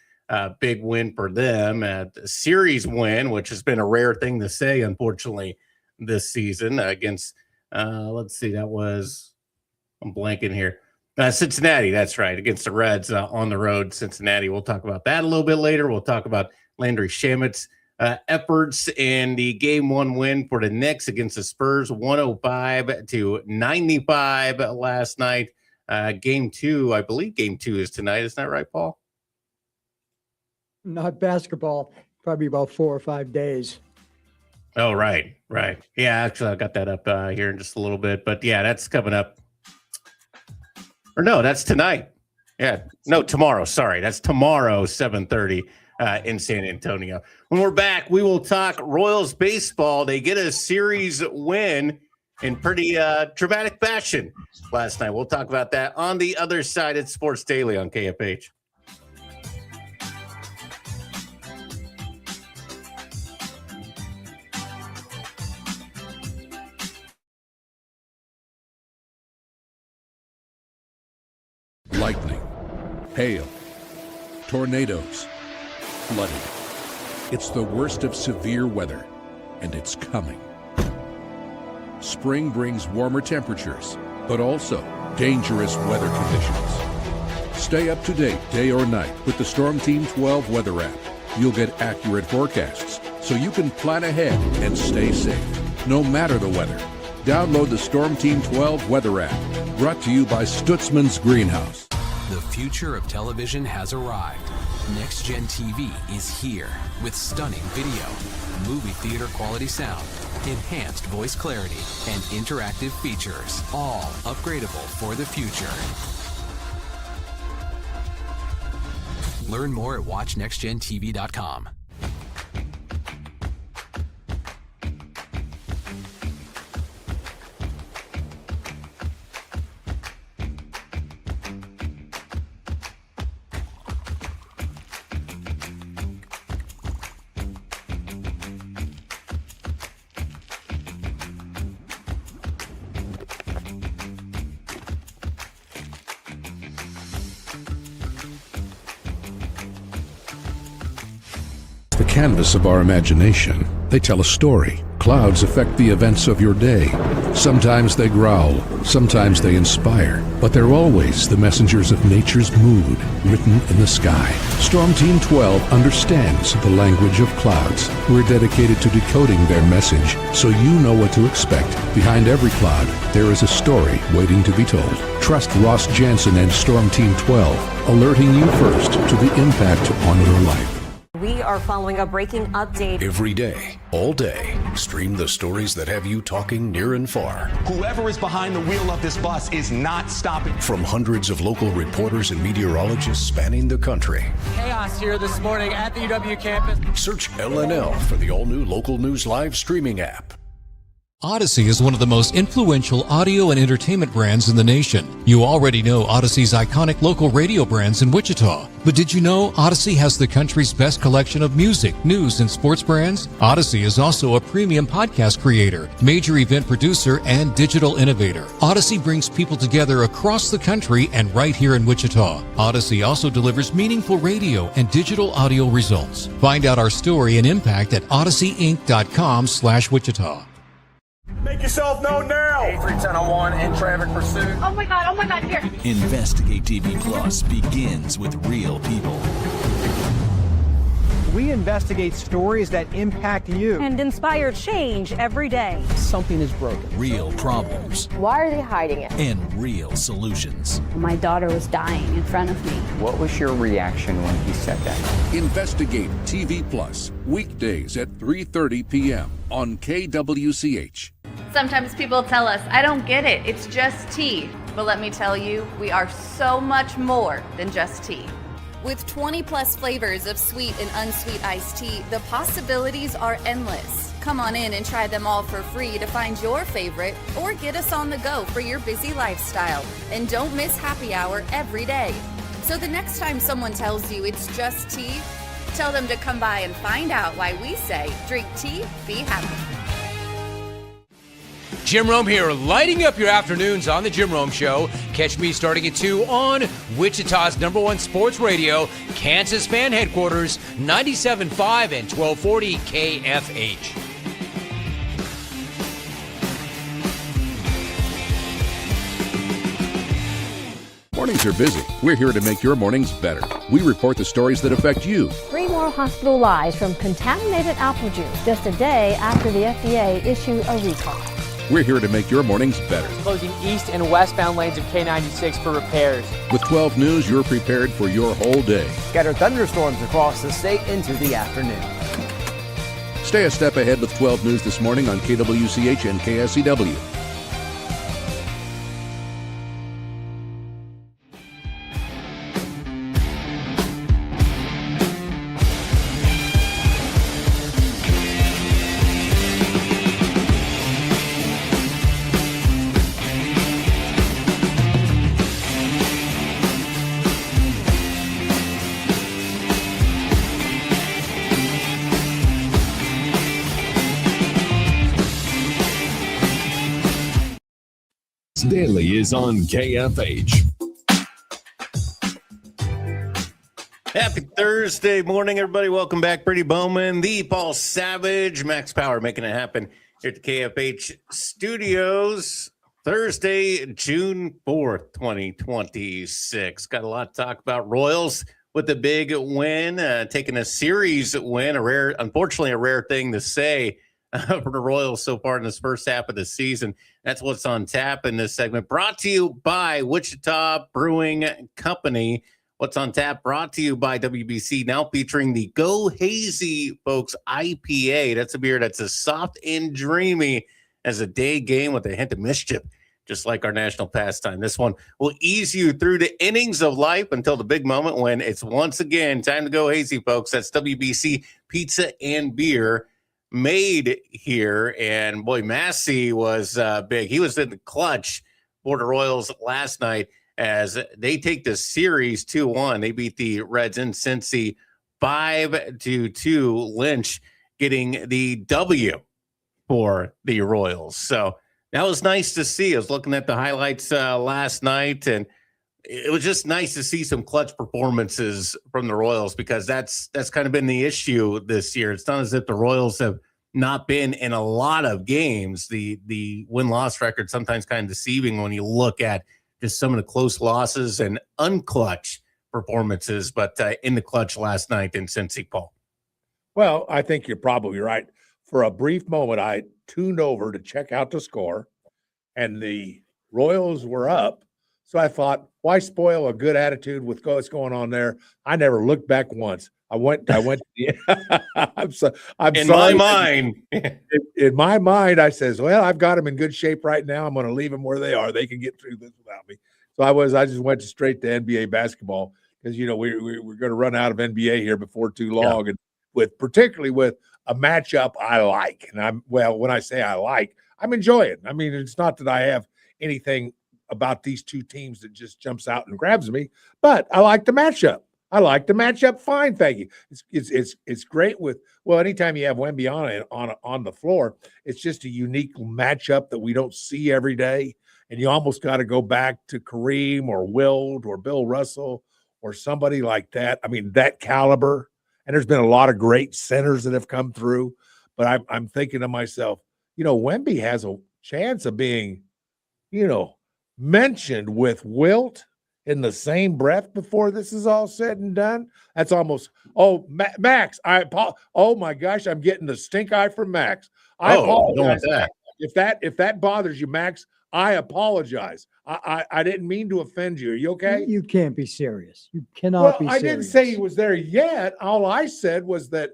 big win for them, a series win, which has been a rare thing to say, unfortunately, this season against. Let's see, I'm blanking here. Cincinnati, that's right, against the Reds on the road. Cincinnati. We'll talk about that a little bit later. We'll talk about Landry Shamit's efforts in the Game 1 win for the Knicks against the Spurs, 105-95 last night. Game 2, I believe Game 2 is tonight. Isn't that right, Paul? Not basketball, probably about 4 or 5 days. Oh, right. Yeah, actually, I got that up here in just a little bit. But, yeah, that's coming up. Or no, that's tonight. Yeah, no, tomorrow. Sorry, that's tomorrow, 7:30 in San Antonio. When we're back, we will talk Royals baseball. They get a series win in pretty dramatic fashion last night. We'll talk about that on the other side at Sports Daily on KFH. Hail, tornadoes, flooding. It's the worst of severe weather, and it's coming. Spring brings warmer temperatures, but also dangerous weather conditions. Stay up to date day or night with the Storm Team 12 weather app. You'll get accurate forecasts, so you can plan ahead and stay safe, no matter the weather. Download the Storm Team 12 weather app, brought to you by Stutzman's Greenhouse. The future of television has arrived. Next Gen TV is here with stunning video, movie theater quality sound, enhanced voice clarity, and interactive features, all upgradable for the future. Learn more at watchnextgentv.com. The canvas of our imagination. They tell a story. Clouds affect the events of your day. Sometimes they growl, sometimes they inspire, but they're always the messengers of nature's mood, written in the sky. Storm Team 12 understands the language of clouds. We're dedicated to decoding their message, so you know what to expect. Behind every cloud, there is a story waiting to be told. Trust Ross Jansen and Storm Team 12, alerting you first to the impact on your life. We are following a breaking update. Every day, all day, stream the stories that have you talking near and far. Whoever is behind the wheel of this bus is not stopping. From hundreds of local reporters and meteorologists spanning the country. Chaos here this morning at the UW campus. Search LNL for the all-new Local News Live streaming app. Odyssey is one of the most influential audio and entertainment brands in the nation. You already know Odyssey's iconic local radio brands in Wichita. But did you know Odyssey has the country's best collection of music, news, and sports brands? Odyssey is also a premium podcast creator, major event producer, and digital innovator. Odyssey brings people together across the country and right here in Wichita. Odyssey also delivers meaningful radio and digital audio results. Find out our story and impact at odysseyinc.com/Wichita. Make yourself known now. 83101 in traffic pursuit. Oh my God, here. Investigate TV Plus begins with real people. We investigate stories that impact you And inspire change every day. Something is broken. Real problems. Why are they hiding it? And real solutions. My daughter was dying in front of me. What was your reaction when he said that? Investigate TV Plus, weekdays at 3:30 p.m. on KWCH. Sometimes people tell us, I don't get it, it's just tea. But let me tell you, we are so much more than just tea. With 20 plus flavors of sweet and unsweet iced tea, the possibilities are endless. Come on in and try them all for free to find your favorite or get us on the go for your busy lifestyle. And don't miss happy hour every day. So the next time someone tells you it's just tea, tell them to come by and find out why we say drink tea, be happy. Jim Rome here, lighting up your afternoons on The Jim Rome Show. Catch me starting at 2 on Wichita's #1 sports radio, Kansas Fan Headquarters, 97.5 and 1240 KFH. Mornings are busy. We're here to make your mornings better. We report the stories that affect you. 3 more hospitalized from contaminated apple juice just a day after the FDA issued a recall. We're here to make your mornings better. Closing east and westbound lanes of K96 for repairs. With 12 News, you're prepared for your whole day. Scattered thunderstorms across the state into the afternoon. Stay a step ahead with 12 News this morning on KWCH and KSCW. Daily is on KFH. Happy Thursday morning, everybody. Welcome back. Brady Bowman, the Paul Savage, Max Power making it happen here at the KFH studios. Thursday, June 4th, 2026. Got a lot to talk about. Royals with a big win, taking a series win, unfortunately, a rare thing to say for the Royals so far in this first half of the season. That's what's on tap in this segment. Brought to you by Wichita Brewing Company. What's on tap brought to you by WBC, now featuring the Go Hazy Folks IPA. That's a beer that's as soft and dreamy as a day game with a hint of mischief, just like our national pastime. This one will ease you through the innings of life until the big moment when it's once again time to go hazy, folks. That's WBC Pizza and Beer made here. And boy, Massey was big. He was in the clutch for the Royals last night, as they take the series 2-1. They beat the Reds in Cincy 5-2. Lynch getting the W for the Royals. So that was nice to see. I was looking at the highlights last night, and it was just nice to see some clutch performances from the Royals, because that's kind of been the issue this year. It's not as if the Royals have not been in a lot of games. The win-loss record sometimes kind of deceiving when you look at just some of the close losses and unclutch performances, but in the clutch last night in Cincy, Paul. Well, I think you're probably right. For a brief moment, I tuned over to check out the score, and the Royals were up. So I thought, why spoil a good attitude with what's going on there? I never looked back once. I went. I'm sorry. My mind. In my mind, I says, well, I've got them in good shape right now. I'm going to leave them where they are. They can get through this without me. So I just went straight to NBA basketball, because, we're going to run out of NBA here before too long. Yeah. And particularly with a matchup I like. And when I say I like, I'm enjoying. I mean, it's not that I have anything about these two teams that just jumps out and grabs me, but I like the matchup. I like the matchup fine, thank you. It's great with, anytime you have Wemby on the floor, it's just a unique matchup that we don't see every day. And you almost got to go back to Kareem or Wilt or Bill Russell or somebody like that. I mean, that caliber. And there's been a lot of great centers that have come through. But I'm thinking to myself, Wemby has a chance of being, mentioned with Wilt in the same breath before this is all said and done. That's almost, Max, oh my gosh, I'm getting the stink eye from Max. I apologize. If that bothers you, Max, I apologize. I didn't mean to offend you. Are you okay? You can't be serious. You cannot be serious. I didn't say he was there yet. All I said was that,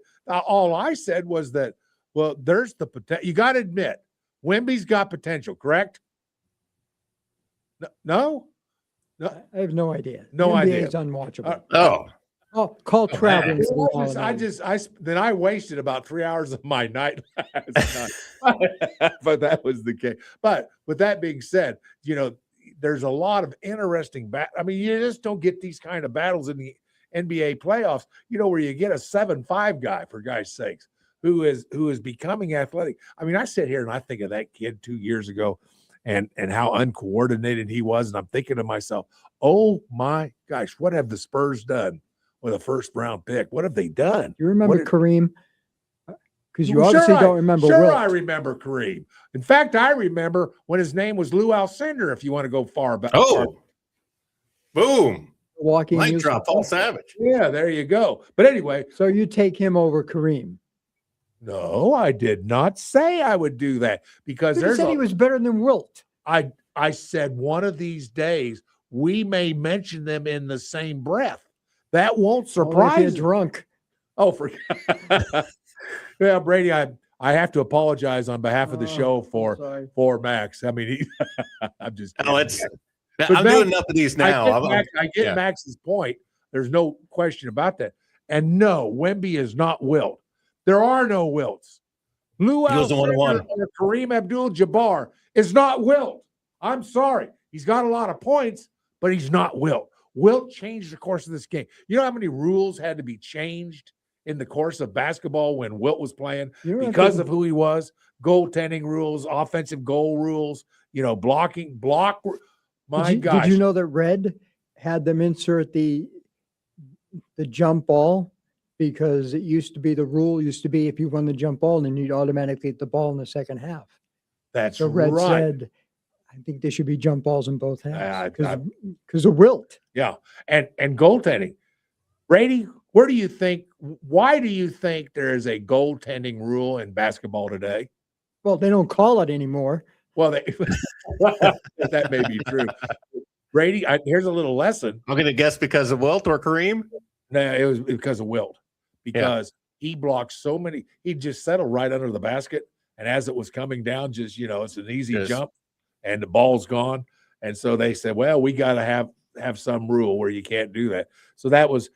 well, there's the potential. You got to admit, Wemby's got potential, correct? No? I have no idea. No idea. It's unwatchable. Call traveling. Then I wasted about 3 hours of my night last night. But that was the case. But with that being said, there's a lot of interesting you just don't get these kind of battles in the NBA playoffs, where you get a 7'5" guy, for guys' sakes, who is becoming athletic. I sit here and I think of that kid 2 years ago and how uncoordinated he was. And I'm thinking to myself, oh my gosh, what have the Spurs done with a first-round pick? What have they done? You remember Kareem? Because you obviously don't remember Wilt. I remember Kareem. In fact, I remember when his name was Lou Alcindor, if you want to go far back. Boom. Walking mic drop, Paul Savage. Yeah, there you go. But anyway. So you take him over Kareem? No, I did not say I would do that, because you said he was better than Wilt. I said one of these days we may mention them in the same breath. That won't surprise you. Drunk. Yeah, Brady, I have to apologize on behalf of the show for Max. I'm just kidding. I'm doing enough of these now. I get Max's point. There's no question about that. And no, Wemby is not Wilt. There are no Wilts. Lou Alcindor or Kareem Abdul-Jabbar is not Wilt. I'm sorry. He's got a lot of points, but he's not Wilt. Wilt changed the course of this game. You know how many rules had to be changed in the course of basketball when Wilt was playing because of who he was? Goaltending rules, offensive goal rules, blocking, My gosh. Did you know that Red had them insert the the jump ball, because it used to be the rule used to be if you won the jump ball, then you'd automatically get the ball in the second half. That's So Red right. said, I think there should be jump balls in both halves I- because of wilt. Yeah, and goaltending. Brady, why do you think there is a goaltending rule in basketball today? Well, they don't call it anymore. Well, that may be true. Brady, here's a little lesson. I'm going to guess because of Wilt or Kareem. No, it was because of Wilt, because he blocked so many. He'd just settle right under the basket, and as it was coming down, just it's an easy jump, and the ball's gone. And so they said, well, we got to have some rule where you can't do that. So that was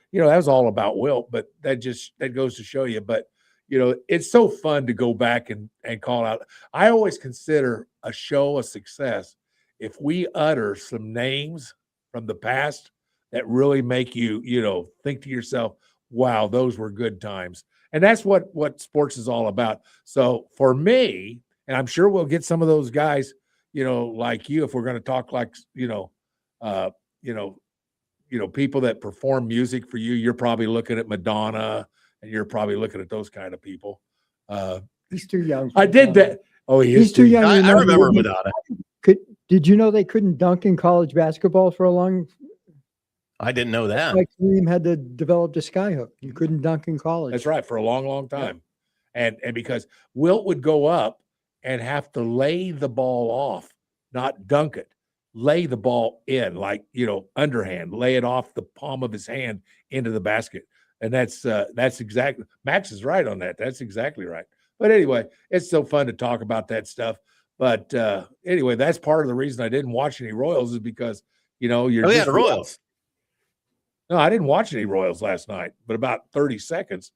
all about Wilt, but that goes to show you. But it's so fun to go back and call out. I always consider a show a success if we utter some names from the past that really make you, think to yourself, wow, those were good times. And that's what sports is all about. So for me, and I'm sure we'll get some of those guys, like you, if we're going to talk like, people that perform music for you, you're probably looking at Madonna, and you're probably looking at those kind of people. He's too young. I did that. Oh, he's too young. I remember Madonna. Did you know they couldn't dunk in college basketball for a long? I didn't know that. Like Kareem had to develop the skyhook. You couldn't dunk in college. That's right, for a long, long time. Yeah. And because Wilt would go up and have to lay the ball off, not dunk it. Lay the ball in, like, underhand, lay it off the palm of his hand into the basket. And that's exactly, Max is right on that. That's exactly right. But anyway, it's so fun to talk about that stuff. But anyway, that's part of the reason I didn't watch any Royals is because, the Royals. No, I didn't watch any Royals last night, but about 30 seconds.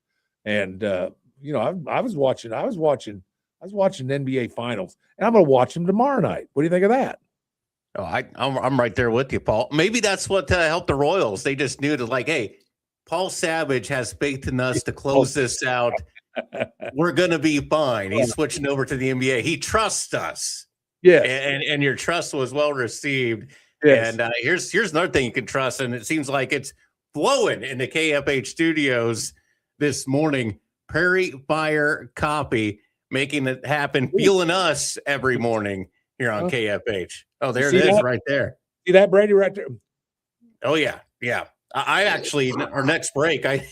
And, I was watching NBA Finals, and I'm going to watch them tomorrow night. What do you think of that? Oh, I'm right there with you, Paul. Maybe that's what helped the Royals. They just knew hey, Paul Savage has faith in us to close this out. We're going to be fine. He's switching over to the NBA. He trusts us. Yeah. And your trust was well received. Yes. And here's another thing you can trust. And it seems like it's flowing in the KFH studios this morning. Prairie Fire Coffee, making it happen, fueling us every morning here on KFH. Oh, there it is right there. See that, Brady, right there? Oh, yeah. Yeah. I actually, our next break, I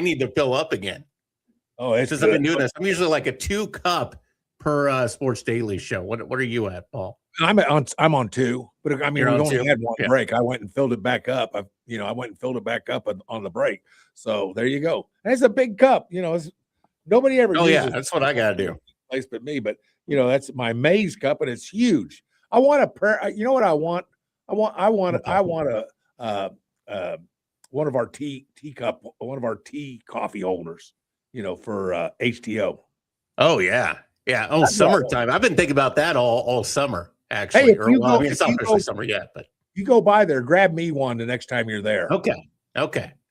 need to fill up again. Oh, it's Since I've been doing this, I'm usually like a 2-cup per Sports Daily show. What are you at, Paul? I'm on 2, but I mean, we only had one break. I went and filled it back up. I went and filled it back up on the break. So there you go. And it's a big cup. Nobody ever. Oh yeah, that's what I gotta do. Place but me, but that's my Maze cup, and it's huge. I want a prayer. You know what I want? I want one of our teacup, one of our tea coffee holders. For HTO. Oh yeah. Yeah. Oh, that's summertime. I've been thinking about that all summer, actually. Hey, it's not officially summer yet, but you go by there, grab me one the next time you're there. Okay.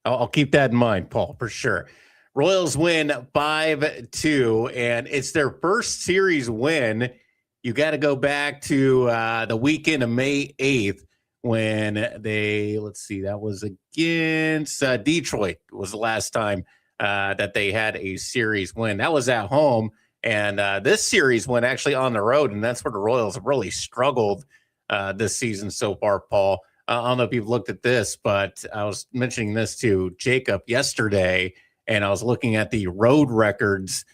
I'll keep that in mind, Paul, for sure. Royals win 5-2, and it's their first series win. You got to go back to the weekend of May 8th when that was against Detroit was the last time that they had a series win. That was at home. And this series went actually on the road, and that's where the Royals have really struggled this season so far, Paul. I don't know if you've looked at this, but I was mentioning this to Jacob yesterday, and I was looking at the road records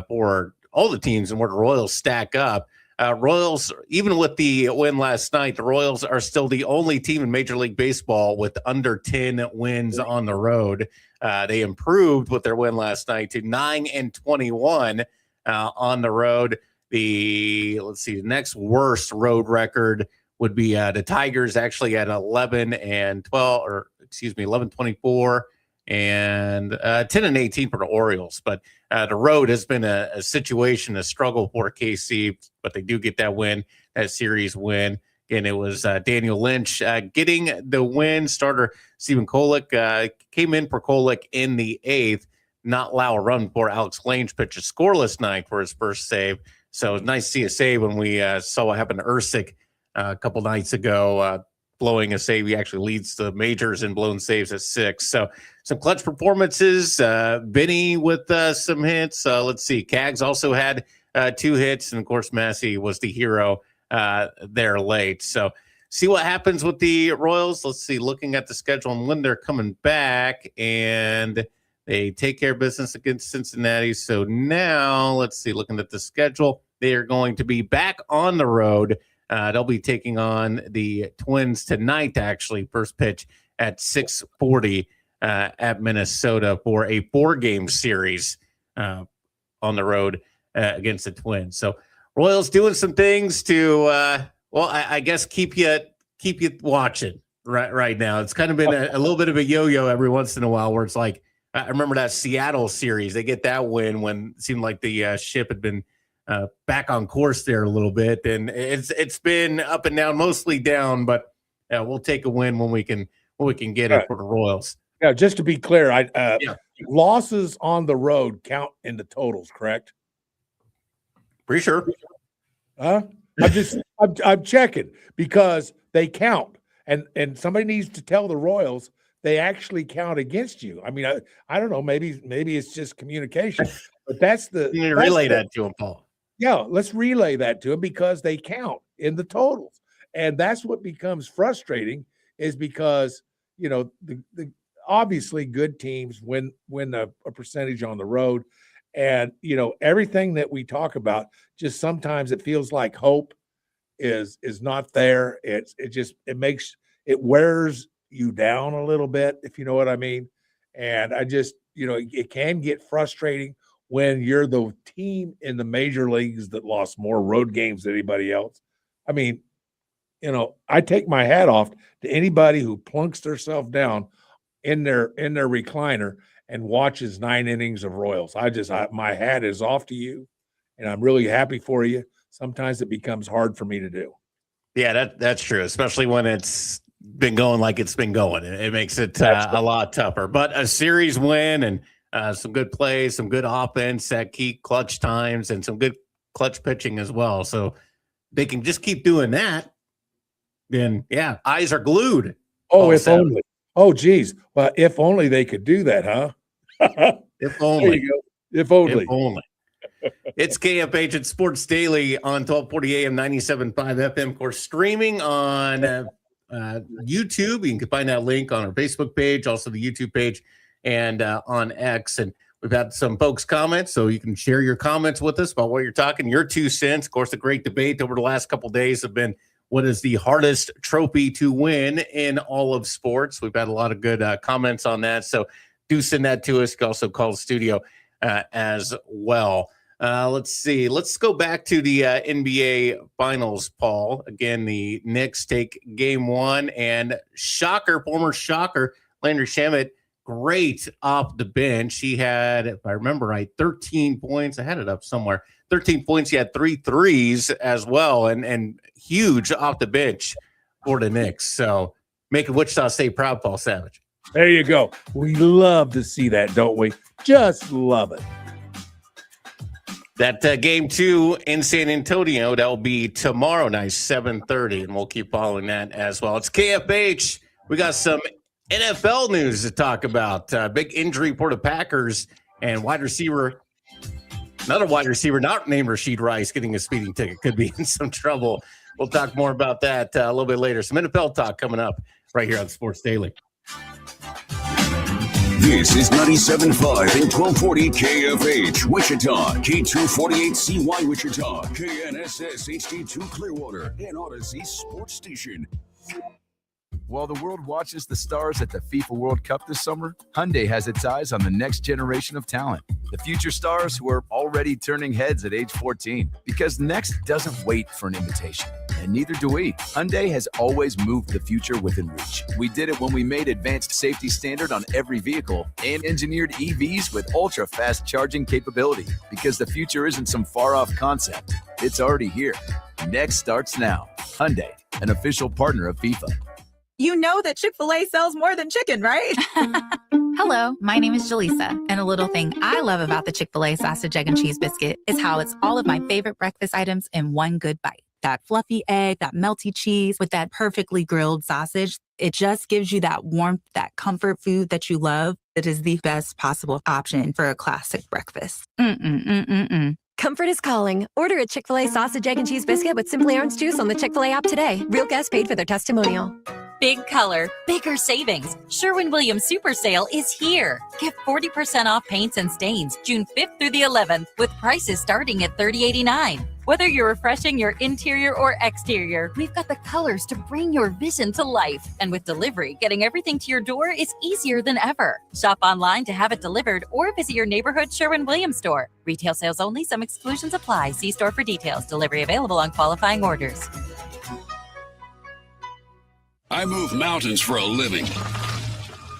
for all the teams and where the Royals stack up. Royals, even with the win last night, the Royals are still the only team in Major League Baseball with under 10 wins on the road. They improved with their win last night to 9-21 on the road. The next worst road record would be the Tigers, actually at 11-24 and 10-18 for the Orioles. But the road has been a situation, a struggle for KC, but they do get that win, that series win. And it was Daniel Lynch getting the win. Starter Stephen Kolek came in for Kolek in the 8th, not allow a run before Alex Lange pitched a scoreless ninth for his first save. So it was nice to see a save when we saw what happened to Ursic a couple nights ago. blowing a save. He actually leads the majors in blown saves at 6. So some clutch performances. Vinny with some hits. Let's see. Cags also had 2 hits. And, of course, Massey was the hero there late. So see what happens with the Royals. Let's see. Looking at the schedule and when they're coming back. And they take care of business against Cincinnati. So now, let's see. Looking at the schedule, they are going to be back on the road. They'll be taking on the Twins tonight, actually. First pitch at 6:40 at Minnesota for a 4-game series on the road against the Twins. So Royals doing some things to, I guess keep you watching right now. It's kind of been a little bit of a yo-yo every once in a while where it's like, I remember that Seattle series. They get that win when it seemed like the ship had been back on course there a little bit, and it's been up and down, mostly down. But we'll take a win when we can get it for the Royals. Yeah, just to be clear, losses on the road count in the totals, correct? Pretty sure. Huh? I'm checking because they count, and somebody needs to tell the Royals they actually count against you. I mean, I don't know. Maybe it's just communication, but that's the. You need to relay that to him, Paul. Yeah, let's relay that to him because they count in the totals, and that's what becomes frustrating. Is because the obviously good teams win a percentage on the road, and everything that we talk about, just sometimes it feels like hope is not there. It wears you down a little bit, if you know what I mean. And I just, it can get frustrating when you're the team in the major leagues that lost more road games than anybody else. I mean, I take my hat off to anybody who plunks themselves down in their recliner and watches 9 innings of Royals. My hat is off to you, and I'm really happy for you. Sometimes it becomes hard for me to do. Yeah, that's true, especially when it's been going like it's been going. It makes it a lot tougher. But a series win and some good plays, some good offense at key clutch times, and some good clutch pitching as well. So they can just keep doing that. Then, yeah, eyes are glued. Oh, if only. Oh, geez. Well, if only they could do that, huh? If only. There you go. If only. If only. It's KFH at Sports Daily on 1240 AM 97.5 FM. Of course, streaming on YouTube. You can find that link on our Facebook page, also the YouTube page, and on X. And we've had some folks comment, so you can share your comments with us about what you're talking, your 2 cents. Of course, the great debate over the last couple of days have been what is the hardest trophy to win in all of sports. We've had a lot of good comments on that, so do send that to us. You can also call the studio as well. Let's see. Let's go back to the NBA Finals, Paul. Again, the Knicks take game 1, and former shocker, Landry Shamet, great off the bench. He had, if I remember right, 13 points. I had it up somewhere. 13 points. He had 3 threes as well, and huge off the bench for the Knicks. So making Wichita State proud, Paul Savage. There you go. We love to see that, don't we? Just love it. That game 2 in San Antonio, that will be tomorrow night, 7:30, and we'll keep following that as well. It's KFH. We got some NFL news to talk about. Big injury for the Packers, and another wide receiver not named Rashid Rice getting a speeding ticket, could be in some trouble. We'll talk more about that a little bit later. Some NFL talk coming up right here on Sports Daily. This is 97.5 and 1240 KFH Wichita, K248CY Wichita, KNSS HD2 Clearwater, and Odyssey Sports Station. While the world watches the stars at the FIFA World Cup this summer, Hyundai has its eyes on the next generation of talent. The future stars who are already turning heads at age 14. Because next doesn't wait for an invitation, and neither do we. Hyundai has always moved the future within reach. We did it when we made advanced safety standard on every vehicle and engineered EVs with ultra-fast charging capability. Because the future isn't some far-off concept. It's already here. Next starts now. Hyundai, an official partner of FIFA. You know that Chick-fil-A sells more than chicken, right? Hello, my name is Jaleesa, and a little thing I love about the Chick-fil-A sausage, egg, and cheese biscuit is how it's all of my favorite breakfast items in one good bite. That fluffy egg, that melty cheese with that perfectly grilled sausage. It just gives you that warmth, that comfort food that you love. It is the best possible option for a classic breakfast. Comfort is calling. Order a Chick-fil-A sausage, egg, and cheese biscuit with Simply Orange Juice on the Chick-fil-A app today. Real guests paid for their testimonial. Big color, bigger savings. Sherwin-Williams Super Sale is here. Get 40% off paints and stains June 5th through the 11th with prices starting at $30.89. Whether you're refreshing your interior or exterior, we've got the colors to bring your vision to life. And with delivery, getting everything to your door is easier than ever. Shop online to have it delivered or visit your neighborhood Sherwin-Williams store. Retail sales only. Some exclusions apply. See store for details. Delivery available on qualifying orders. I move mountains for a living.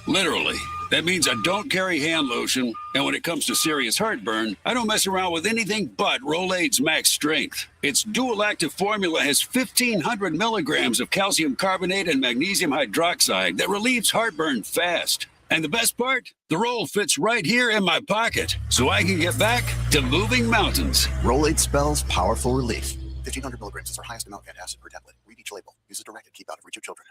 Literally. That means I don't carry hand lotion, and when it comes to serious heartburn, I don't mess around with anything but Rolaids Max Strength. Its dual active formula has 1,500 milligrams of calcium carbonate and magnesium hydroxide that relieves heartburn fast. And the best part? The roll fits right here in my pocket, so I can get back to moving mountains. Rolaids spells powerful relief. 1,500 milligrams is our highest amount of acid per tablet. Read each label. Use as directed. Keep out of reach of children.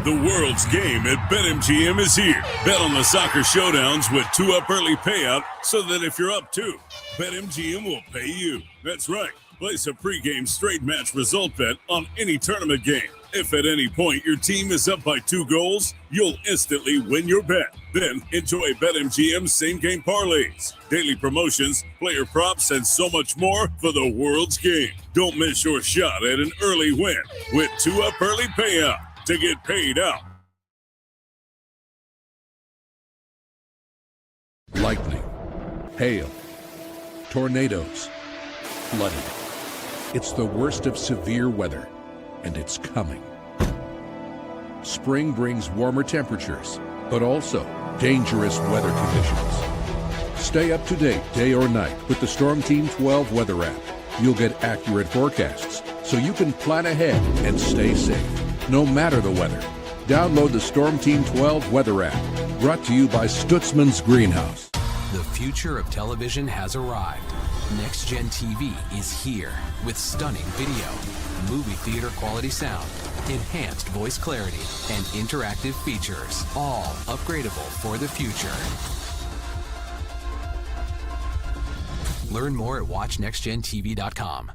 The world's game at BetMGM is here. Bet on the soccer showdowns with 2-up early payout so that if you're up 2, BetMGM will pay you. That's right. Place a pregame straight match result bet on any tournament game. If at any point your team is up by 2 goals, you'll instantly win your bet. Then enjoy BetMGM's same-game parlays, daily promotions, player props, and so much more for the world's game. Don't miss your shot at an early win with 2-up early payout to get paid out. Lightning, hail, tornadoes, flooding. It's the worst of severe weather, and it's coming. Spring brings warmer temperatures, but also dangerous weather conditions. Stay up to date day or night with the Storm Team 12 weather app. You'll get accurate forecasts, so you can plan ahead and stay safe, no matter the weather. Download the Storm Team 12 weather app, brought to you by Stutzman's Greenhouse. The future of television has arrived. Next Gen TV is here with stunning video, movie theater quality sound, enhanced voice clarity, and interactive features, all upgradable for the future. Learn more at watchnextgentv.com.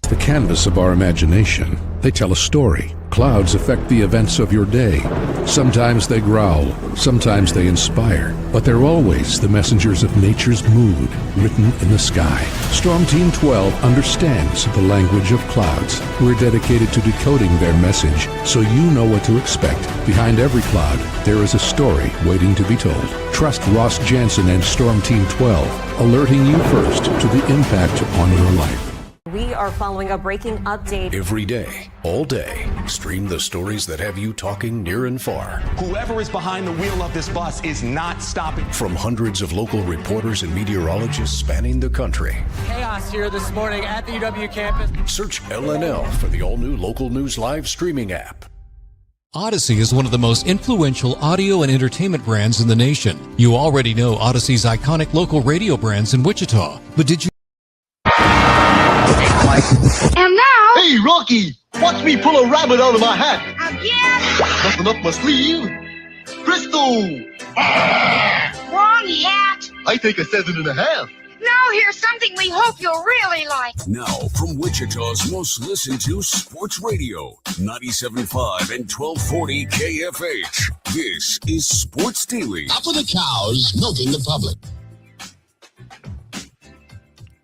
The canvas of our imagination. They tell a story. Clouds affect the events of your day. Sometimes they growl, sometimes they inspire, but they're always the messengers of nature's mood, written in the sky. Storm Team 12 understands the language of clouds. We're dedicated to decoding their message, so you know what to expect. Behind every cloud, there is a story waiting to be told. Trust Ross Jansen and Storm Team 12, alerting you first to the impact on your life. We are following a breaking update. Every day, all day, stream the stories that have you talking near and far. Whoever is behind the wheel of this bus is not stopping. From hundreds of local reporters and meteorologists spanning the country. Chaos here this morning at the UW campus. Search LNL for the all-new Local News Live streaming app. Odyssey is one of the most influential audio and entertainment brands in the nation. You already know Odyssey's iconic local radio brands in Wichita, but did you And now, Hey, Rocky, watch me pull a rabbit out of my hat. again, Nothing up my sleeve. Crystal. wrong hat. I take a 7.5. Now here's something we hope you'll really like. Now, from Wichita's most listened to sports radio, 97.5 and 1240 KFH. This is Sports Daily. Up for the cows, milking the public.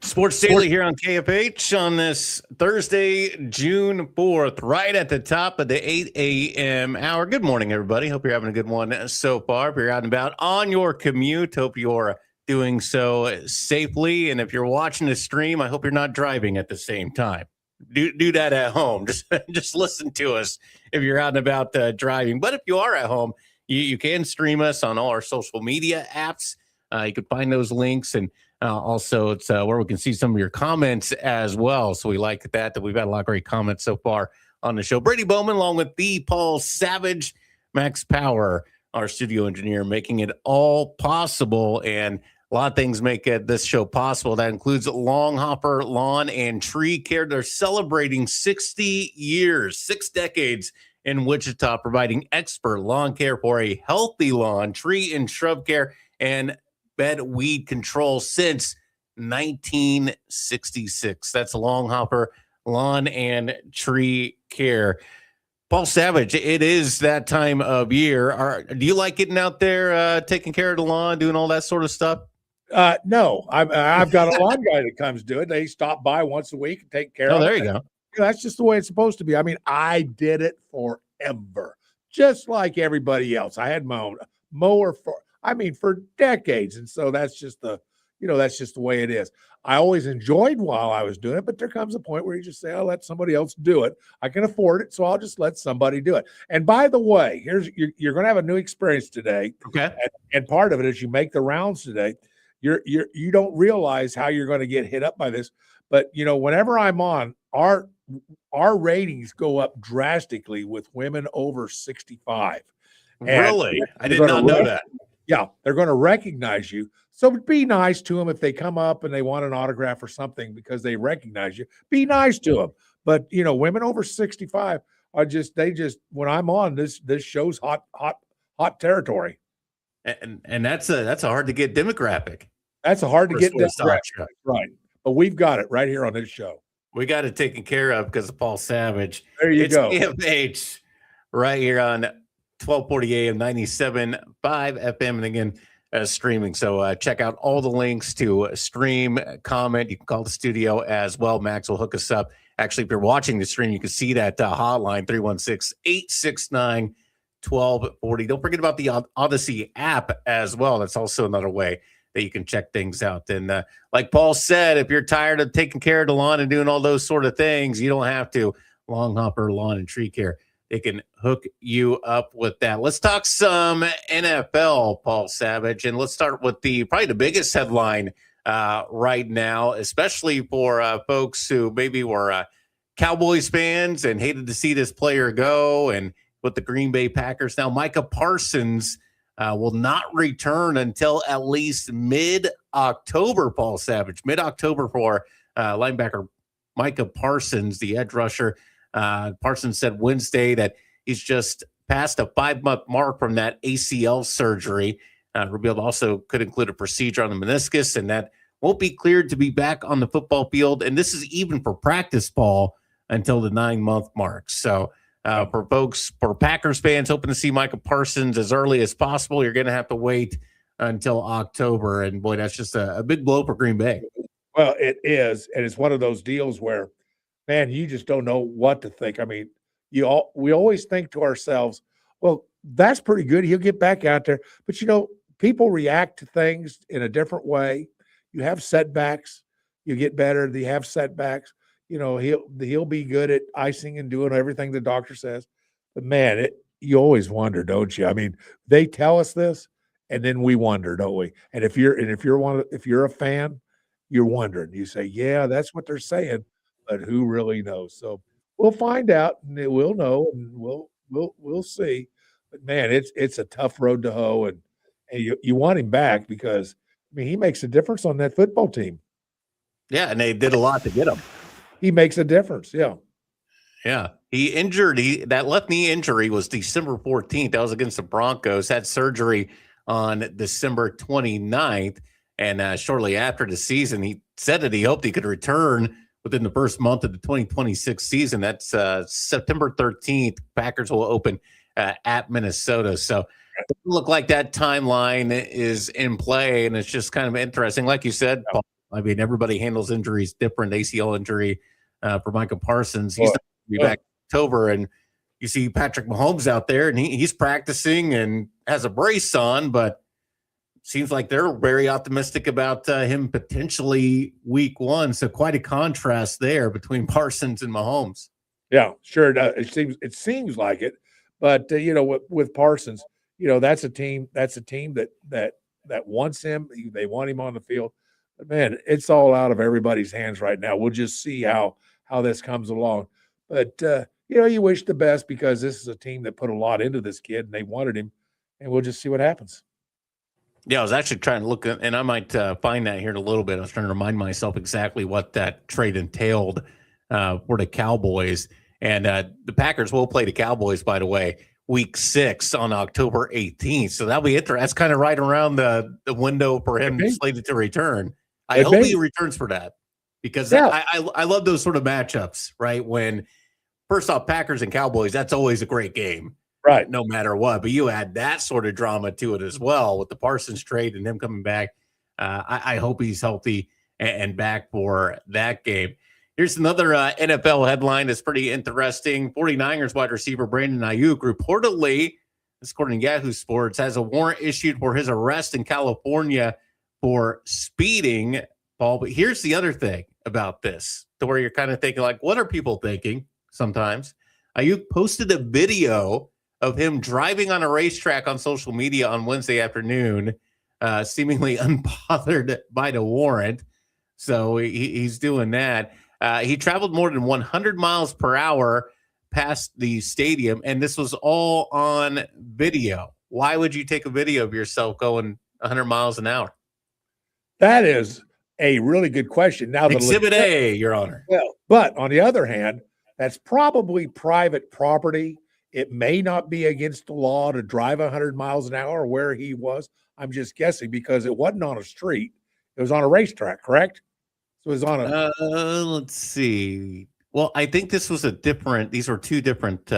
Sports Daily here on KFH on this Thursday, June 4th, right at the top of the 8 a.m. hour. Good morning, everybody. Hope you're having a good one so far. If you're out and about on your commute, hope you're doing so safely. And if you're watching the stream, I hope you're not driving at the same time. do that at home. Just listen to us if you're out and about driving. But if you are at home, you can stream us on all our social media apps. You can find those links, and also it's where we can see some of your comments as well. So we like that we've had a lot of great comments so far on the show. Brady Bowman, along with the Paul Savage, Max Power, our studio engineer, making it all possible. And a lot of things make this show possible. That includes Long Hopper Lawn and Tree Care. They're celebrating 60 years, 6 decades in Wichita, providing expert lawn care for a healthy lawn, tree and shrub care, and bed weed control since 1966. That's Long Hopper Lawn and Tree Care. Paul Savage, it is that time of year. Do you like getting out there, taking care of the lawn, doing all that sort of stuff? No, I've got a lawn guy that comes do it. They stop by once a week and take care of it. Oh, there you go. That's just the way it's supposed to be. I mean, I did it forever, just like everybody else. I had my own mower for decades. And so that's just the way it is. I always enjoyed while I was doing it, but there comes a point where you just say, I'll let somebody else do it. I can afford it, so I'll just let somebody do it. And by the way, you're going to have a new experience today. Okay. And part of it is you make the rounds today. You don't realize how you're going to get hit up by this, but whenever I'm on, our ratings go up drastically with women over 65. Really? I did not know that. Yeah, they're going to recognize you. So be nice to them if they come up and they want an autograph or something because they recognize you. Be nice to them. But women over 65 are when I'm on this show's hot territory. And that's a hard to get demographic. That's a hard to get demographic. Right. But we've got it right here on this show. We got it taken care of because of Paul Savage. There you go. EFH right here on 1240 AM, 97.5 FM, and again, streaming. So check out all the links to stream, comment. You can call the studio as well. Max will hook us up. Actually, if you're watching the stream, you can see that hotline, 316-869-1240. Don't forget about the Odyssey app as well. That's also another way that you can check things out. And like Paul said, if you're tired of taking care of the lawn and doing all those sort of things, you don't have to. Long Hopper Lawn and Tree Care, they can hook you up with that. Let's talk some NFL, Paul Savage, and let's start with probably the biggest headline right now, especially for folks who maybe were Cowboys fans and hated to see this player go, and with the Green Bay Packers now, Micah Parsons will not return until at least mid-October, Paul Savage. Mid-October for linebacker Micah Parsons, the edge rusher. Parsons said Wednesday that he's just past a 5-month mark from that ACL surgery. Revealed also could include a procedure on the meniscus, and that won't be cleared to be back on the football field. And this is even for practice ball until the 9-month mark. So for Packers fans hoping to see Micah Parsons as early as possible, you're going to have to wait until October. And boy, that's just a big blow for Green Bay. Well, it is. And it's one of those deals where, man, you just don't know what to think. I mean, we always think to ourselves, well, that's pretty good. He'll get back out there. But, people react to things in a different way. You have setbacks. You get better. You have setbacks. He'll be good at icing and doing everything the doctor says. But, man, you always wonder, don't you? I mean, they tell us this, and then we wonder, don't we? And if you're a fan, you're wondering. You say, yeah, that's what they're saying. But who really knows? So we'll find out, and we'll know, and we'll see. But man, it's a tough road to hoe, and you want him back because he makes a difference on that football team. Yeah, and they did a lot to get him. He makes a difference. Yeah. Yeah. That left knee injury was December 14th. That was against the Broncos. Had surgery on December 29th, and shortly after the season, he said that he hoped he could return within the first month of the 2026 season. That's September 13th. Packers will open at Minnesota. So it doesn't look like that timeline is in play, and it's just kind of interesting. Like you said, Paul, I mean, everybody handles injuries different. ACL injury for Micah Parsons. He's not going to be back in October, and you see Patrick Mahomes out there, and he's practicing and has a brace on, but seems like they're very optimistic about him potentially week 1. So quite a contrast there between Parsons and Mahomes. Yeah, sure. It seems like it, but with Parsons, that's a team that wants him. They want him on the field. But man, it's all out of everybody's hands right now. We'll just see how this comes along. But you wish the best because this is a team that put a lot into this kid and they wanted him, and we'll just see what happens. Yeah, I was actually trying to look, and I might find that here in a little bit. I was trying to remind myself exactly what that trade entailed for the Cowboys. And the Packers will play the Cowboys, by the way, week 6 on October 18th. So that'll be interesting. That's kind of right around the window for him slated to return. I hope he returns for that because I love those sort of matchups, right? When, first off, Packers and Cowboys, that's always a great game. Right. No matter what. But you add that sort of drama to it as well with the Parsons trade and him coming back. I hope he's healthy and back for that game. Here's another NFL headline that's pretty interesting. 49ers wide receiver Brandon Ayuk reportedly, according to Yahoo Sports, has a warrant issued for his arrest in California for speeding, Paul. But here's the other thing about this, to where you're kind of thinking, like, what are people thinking sometimes? Ayuk posted a video of him driving on a racetrack on social media on Wednesday afternoon, seemingly unbothered by the warrant. So he's doing that. He traveled more than 100 miles per hour past the stadium, and this was all on video. Why would you take a video of yourself going 100 miles an hour? That is a really good question. Now, Exhibit A, Your Honor. Well, but on the other hand, that's probably private property. It may not be against the law to drive 100 miles an hour where he was. I'm just guessing because it wasn't on a street. It was on a racetrack, correct? So it was on a. Let's see. Well, I think this was these were two different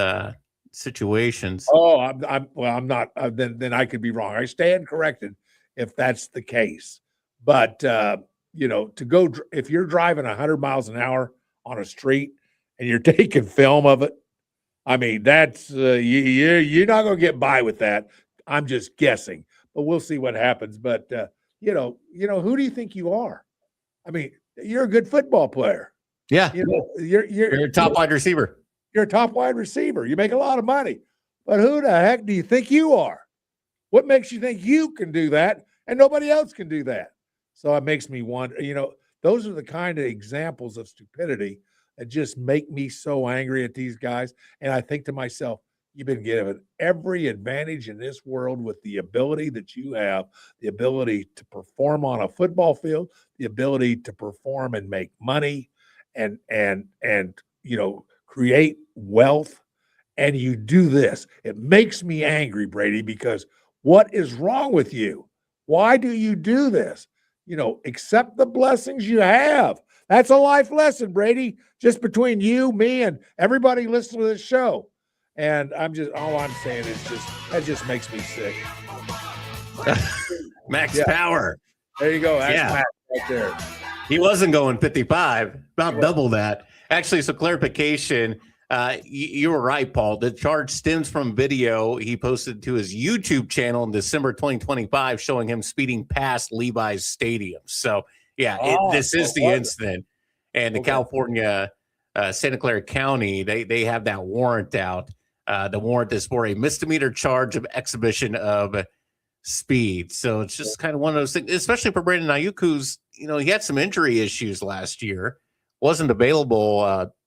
situations. Oh, I'm not. Then I could be wrong. I stand corrected if that's the case. But to go if you're driving 100 miles an hour on a street and you're taking film of it, I mean that's you're not going to get by with that. I'm just guessing, but we'll see what happens. But who do you think you are? I mean, you're a good football player. Yeah, you're a top wide receiver. You're a top wide receiver. You make a lot of money. But who the heck do you think you are? What makes you think you can do that and nobody else can do that? So it makes me wonder, those are the kind of examples of stupidity that just make me so angry at these guys. And I think to myself, you've been given every advantage in this world with the ability that you have, the ability to perform on a football field, the ability to perform and make money and create wealth. And you do this. It makes me angry, Brady, because what is wrong with you? Why do you do this? Accept the blessings you have. That's a life lesson, Brady, just between you, me, and everybody listening to this show. And all I'm saying is that just makes me sick. Max Power. There you go. That's Yeah. Max right there. He wasn't going 55, about double that. Actually, so clarification, you were right, Paul. The charge stems from video he posted to his YouTube channel in December 2025 showing him speeding past Levi's Stadium. So, this is the incident. And the California, Santa Clara County, they have that warrant out. The warrant is for a misdemeanor charge of exhibition of speed. So it's just kind of one of those things, especially for Brandon Ayuk, who's, he had some injury issues last year, wasn't available.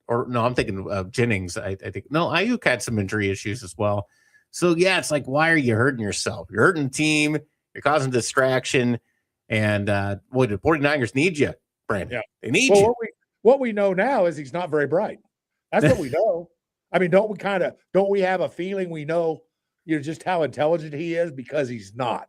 I'm thinking of Jennings. I think, no, Ayuk had some injury issues as well. So, it's like, why are you hurting yourself? You're hurting the team. You're causing distraction. And, the 49ers need you, Brandon. Yeah. They need you. What we know now is he's not very bright. That's what we know. I mean, don't we have a feeling we know, just how intelligent he is because he's not.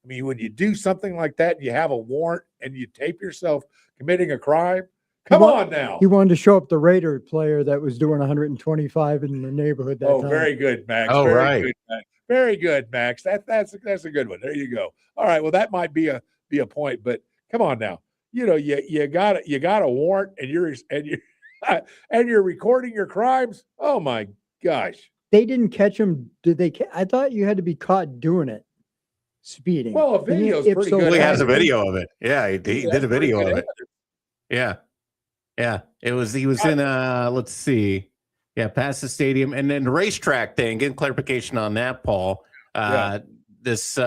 I mean, when you do something like that, you have a warrant and you tape yourself committing a crime. Come on now. He wanted to show up the Raider player that was doing 125 in the neighborhood that time. Very good, Max. Oh, very right. Good, Max. Very good, Max. That's a good one. There you go. All right. Well, that might be a point, but come on now. You got a warrant and you're recording your crimes. Oh my gosh. They didn't catch him. Did they? I thought you had to be caught doing it. speeding. Well, a video is If pretty so good. He has a fast, video of it. Yeah, he did a video of it. Yeah. Yeah. He was in let's see. Yeah, past the stadium. And then the racetrack thing, getting clarification on that, Paul. This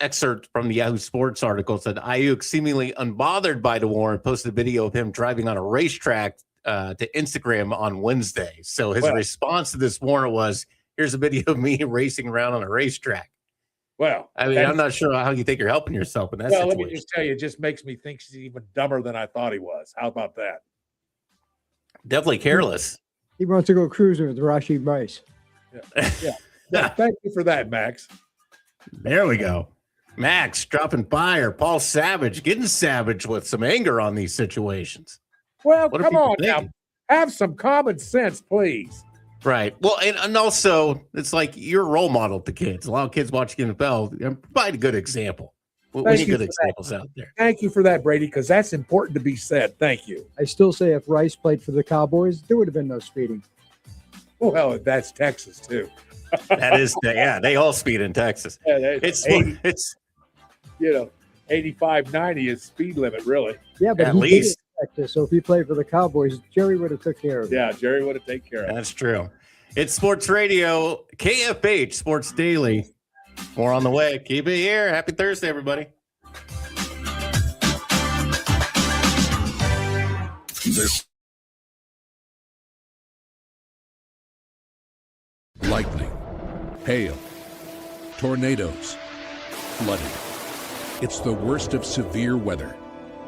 excerpt from the Yahoo Sports article said Ayuk, seemingly unbothered by the warrant, posted a video of him driving on a racetrack to Instagram on Wednesday. So his response to this warrant was, here's a video of me racing around on a racetrack. Well, I mean, I'm not sure how you think you're helping yourself in that well, situation. let me just tell you, it just makes me think he's even dumber than I thought he was. How about that? Definitely careless. he wants to go cruising with Rashid Rice. Yeah. Thank you for that, Max. There we go. Max dropping fire. Paul Savage getting savage with some anger on these situations. Well, What are come people on thinking? now. Have some common sense, please. Right. Well, and also, it's like you're a role model to kids. A lot of kids watching NFL. Provide a good example. We Thank need you good for that. examples out there. Thank you for that, Brady, because that's important to be said. Thank you. I still say if Rice played for the Cowboys, there would have been no speeding. Well, that's Texas, too. That is, yeah, they all speed in Texas. Yeah, It's 85, 90 is speed limit, really. Yeah, but At he least. did it in Texas, so if he played for the Cowboys, Jerry would have took care of it. Yeah, Jerry would have taken care of it. That's true. It's Sports Radio, KFH Sports Daily. More on the way. Keep it here. Happy Thursday, everybody. This Lightning, hail, tornadoes, flooding. It's the worst of severe weather,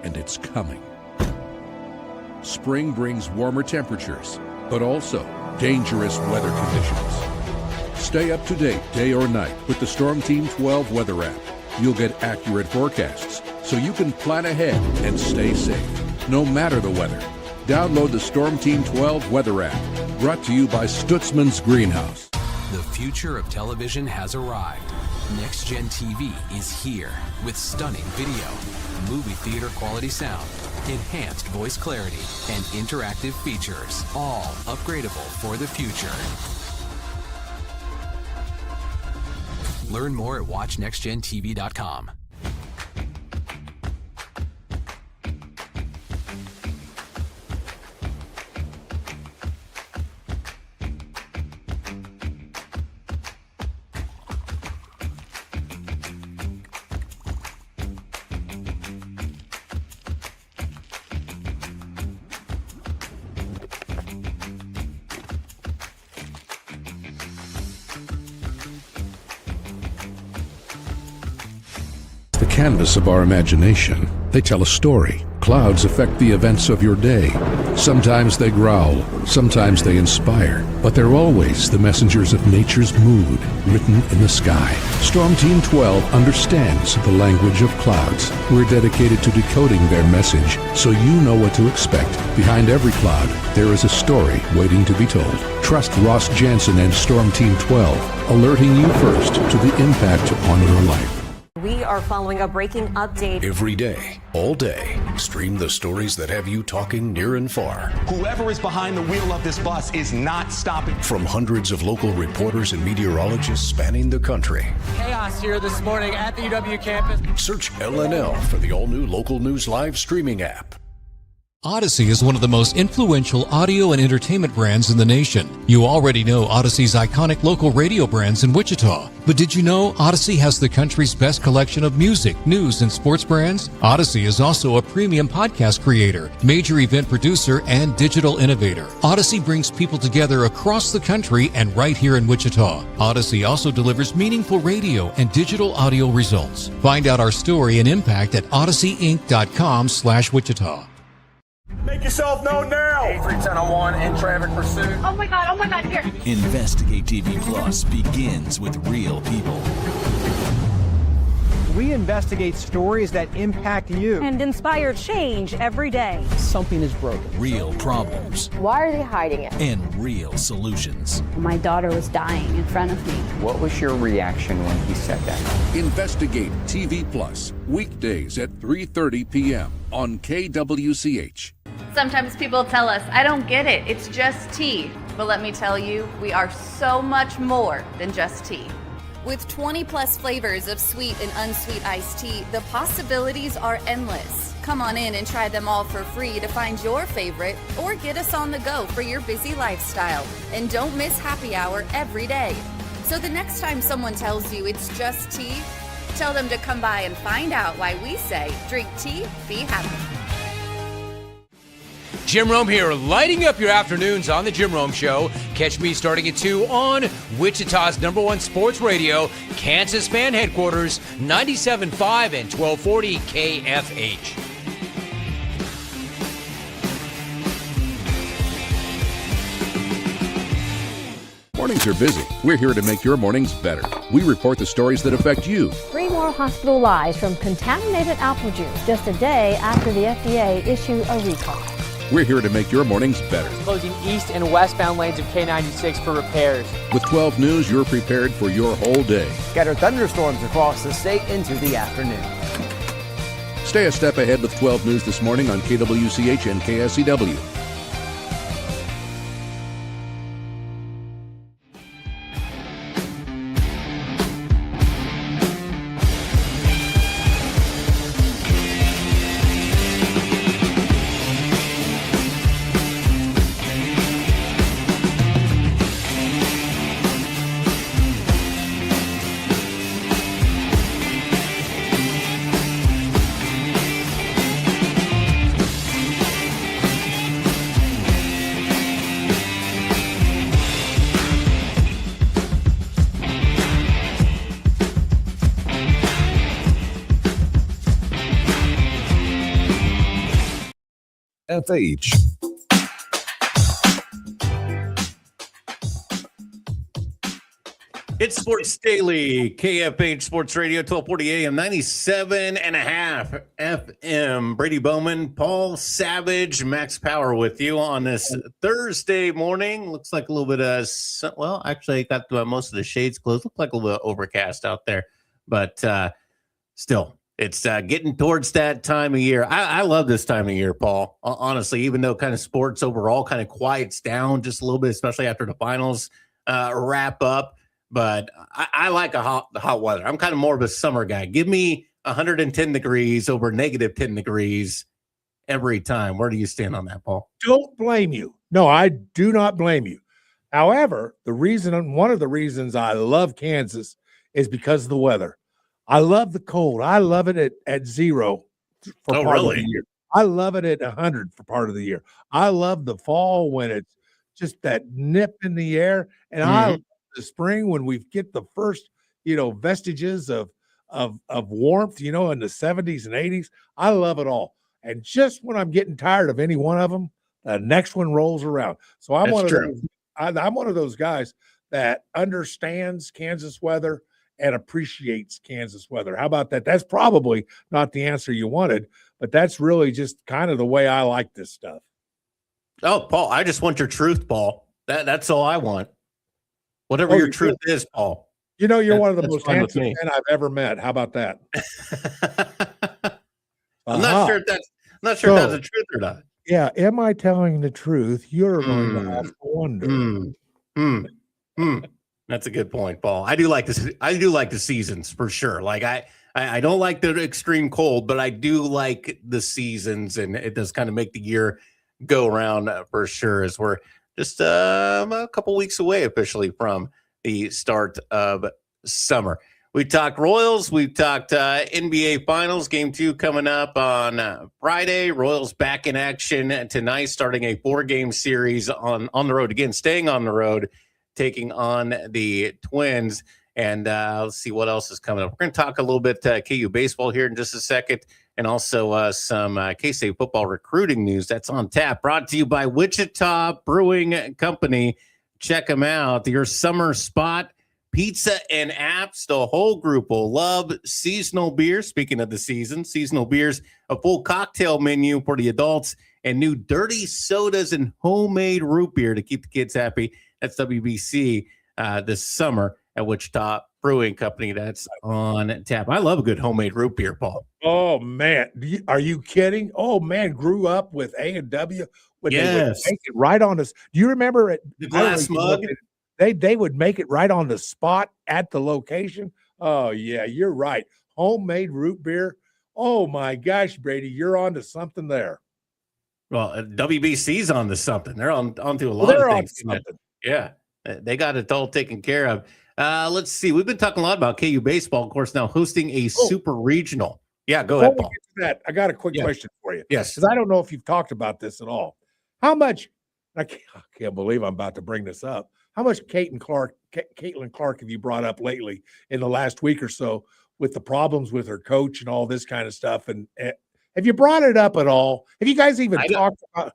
and it's coming. Spring brings warmer temperatures, but also dangerous weather conditions. Stay up to date day or night with the Storm Team 12 weather app. You'll get accurate forecasts so you can plan ahead and stay safe, no matter the weather. Download the Storm Team 12 weather app, brought to you by Stutzman's Greenhouse. The future of television has arrived. Next Gen TV is here with stunning video, movie theater quality sound, enhanced voice clarity, and interactive features, all upgradable for the future. Learn more at watchnextgentv.com. The canvas of our imagination. They tell a story. Clouds affect the events of your day. Sometimes they growl, sometimes they inspire, but they're always the messengers of nature's mood, written in the sky. Storm Team 12 understands the language of clouds. We're dedicated to decoding their message, so you know what to expect. Behind every cloud, there is a story waiting to be told. Trust Ross Jansen and Storm Team 12, alerting you first to the impact on your life. We are following a breaking update. Every day, all day, stream the stories that have you talking near and far. Whoever is behind the wheel of this bus is not stopping. From hundreds of local reporters and meteorologists spanning the country. Chaos here this morning at the UW campus. Search LNL for the all-new Local News Live streaming app. Odyssey is one of the most influential audio and entertainment brands in the nation. You already know Odyssey's iconic local radio brands in Wichita. But did you know Odyssey has the country's best collection of music, news, and sports brands? Odyssey is also a premium podcast creator, major event producer, and digital innovator. Odyssey brings people together across the country and right here in Wichita. Odyssey also delivers meaningful radio and digital audio results. Find out our story and impact at odysseyinc.com/Wichita. Make yourself known now. 83101 in traffic pursuit. Oh my God, here. Investigate TV Plus begins with real people. We investigate stories that impact you And inspire change every day. Something is broken. Real problems Why are they hiding it? and real solutions. My daughter was dying in front of me. What was your reaction when he said that? Investigate TV Plus, weekdays at 3:30 p.m. on KWCH. Sometimes people tell us, I don't get it, it's just tea. But let me tell you, we are so much more than just tea. With 20 plus flavors of sweet and unsweet iced tea, the possibilities are endless. Come on in and try them all for free to find your favorite or get us on the go for your busy lifestyle. And don't miss happy hour every day. So the next time someone tells you it's just tea, tell them to come by and find out why we say drink tea, be happy. Jim Rome here, lighting up your afternoons on The Jim Rome Show. Catch me starting at 2 on Wichita's #1 sports radio, Kansas Fan Headquarters, 97.5 and 1240 KFH. Mornings are busy. We're here to make your mornings better. We report the stories that affect you. 3 more hospital lies from contaminated apple juice just a day after the FDA issue a recall. We're here to make your mornings better. Closing east and westbound lanes of K96 for repairs. With 12 News, you're prepared for your whole day. Scattered thunderstorms across the state into the afternoon. Stay a step ahead with 12 News this morning on KWCH and KSCW. FH. It's Sports Daily, KFH Sports Radio, 1240 AM, 97.5 FM. Brady Bowman, Paul Savage, Max Power with you on this Thursday morning. Looks like a little bit of, well, actually, I got most of the shades closed. Looked like a little bit overcast out there, but still. It's getting towards that time of year. I love this time of year, Paul. Honestly, even though kind of sports overall kind of quiets down just a little bit, especially after the finals wrap up. But I like the hot weather. I'm kind of more of a summer guy. Give me 110 degrees over negative 10 degrees every time. Where do you stand on that, Paul? Don't blame you. No, I do not blame you. However, one of the reasons I love Kansas is because of the weather. I love the cold. I love it at 0 for part of the year. I love it at 100 for part of the year. I love the fall when it's just that nip in the air, and I love the spring when we get the first, vestiges of warmth, in the 70s and 80s. I love it all. And just when I'm getting tired of any one of them, the next one rolls around. So I'm I'm one of those guys that understands Kansas weather and appreciates Kansas weather. How about that? That's probably not the answer you wanted, but that's really just kind of the way I like this stuff. Oh, Paul, I just want your truth, Paul. That's all I want. Whatever your truth is, Paul. You're one of the most handsome men I've ever met. How about that? I'm not sure if that's the truth or not. Yeah. Am I telling the truth? You're going to have to wonder. That's a good point, Paul. I do like this. I do like the seasons for sure. Like I don't like the extreme cold, but I do like the seasons, and it does kind of make the year go around for sure. As we're just a couple weeks away officially from the start of summer. We talked Royals. We've talked NBA Finals. Game 2 coming up on Friday. Royals back in action tonight, starting a 4-game series on the road. Again, staying on the road, taking on the Twins. And let's see what else is coming up. We're going to talk a little bit KU baseball here in just a second, and also some K-State football recruiting news that's on tap. Brought to you by Wichita Brewing Company. Check them out. Your summer spot, pizza and apps. The whole group will love seasonal beers. Speaking of the season, seasonal beers, a full cocktail menu for the adults, and new dirty sodas and homemade root beer to keep the kids happy. That's WBC this summer at Wichita Brewing Company. That's on tap. I love a good homemade root beer, Paul. Oh, man. Are you kidding? Oh, man. Grew up with A&W. Yes. They would make it right on us. Do you remember it? The glass mug? they would make it right on the spot at the location. Oh yeah, you're right. Homemade root beer. Oh my gosh, Brady, you're on to something there. Well, WBC's on to something. They're onto a lot They're of on things. something. Yeah, they got it all taken care of. Let's see. We've been talking a lot about KU baseball, of course, now hosting a super regional. Yeah, go ahead, Paul. That, I got a quick question for you. Yes. Because I don't know if you've talked about this at all. How much, I can't believe I'm about to bring this up. How much Caitlin Clark have you brought up lately in the last week or so with the problems with her coach and all this kind of stuff? And have you brought it up at all? Have you guys even talked about?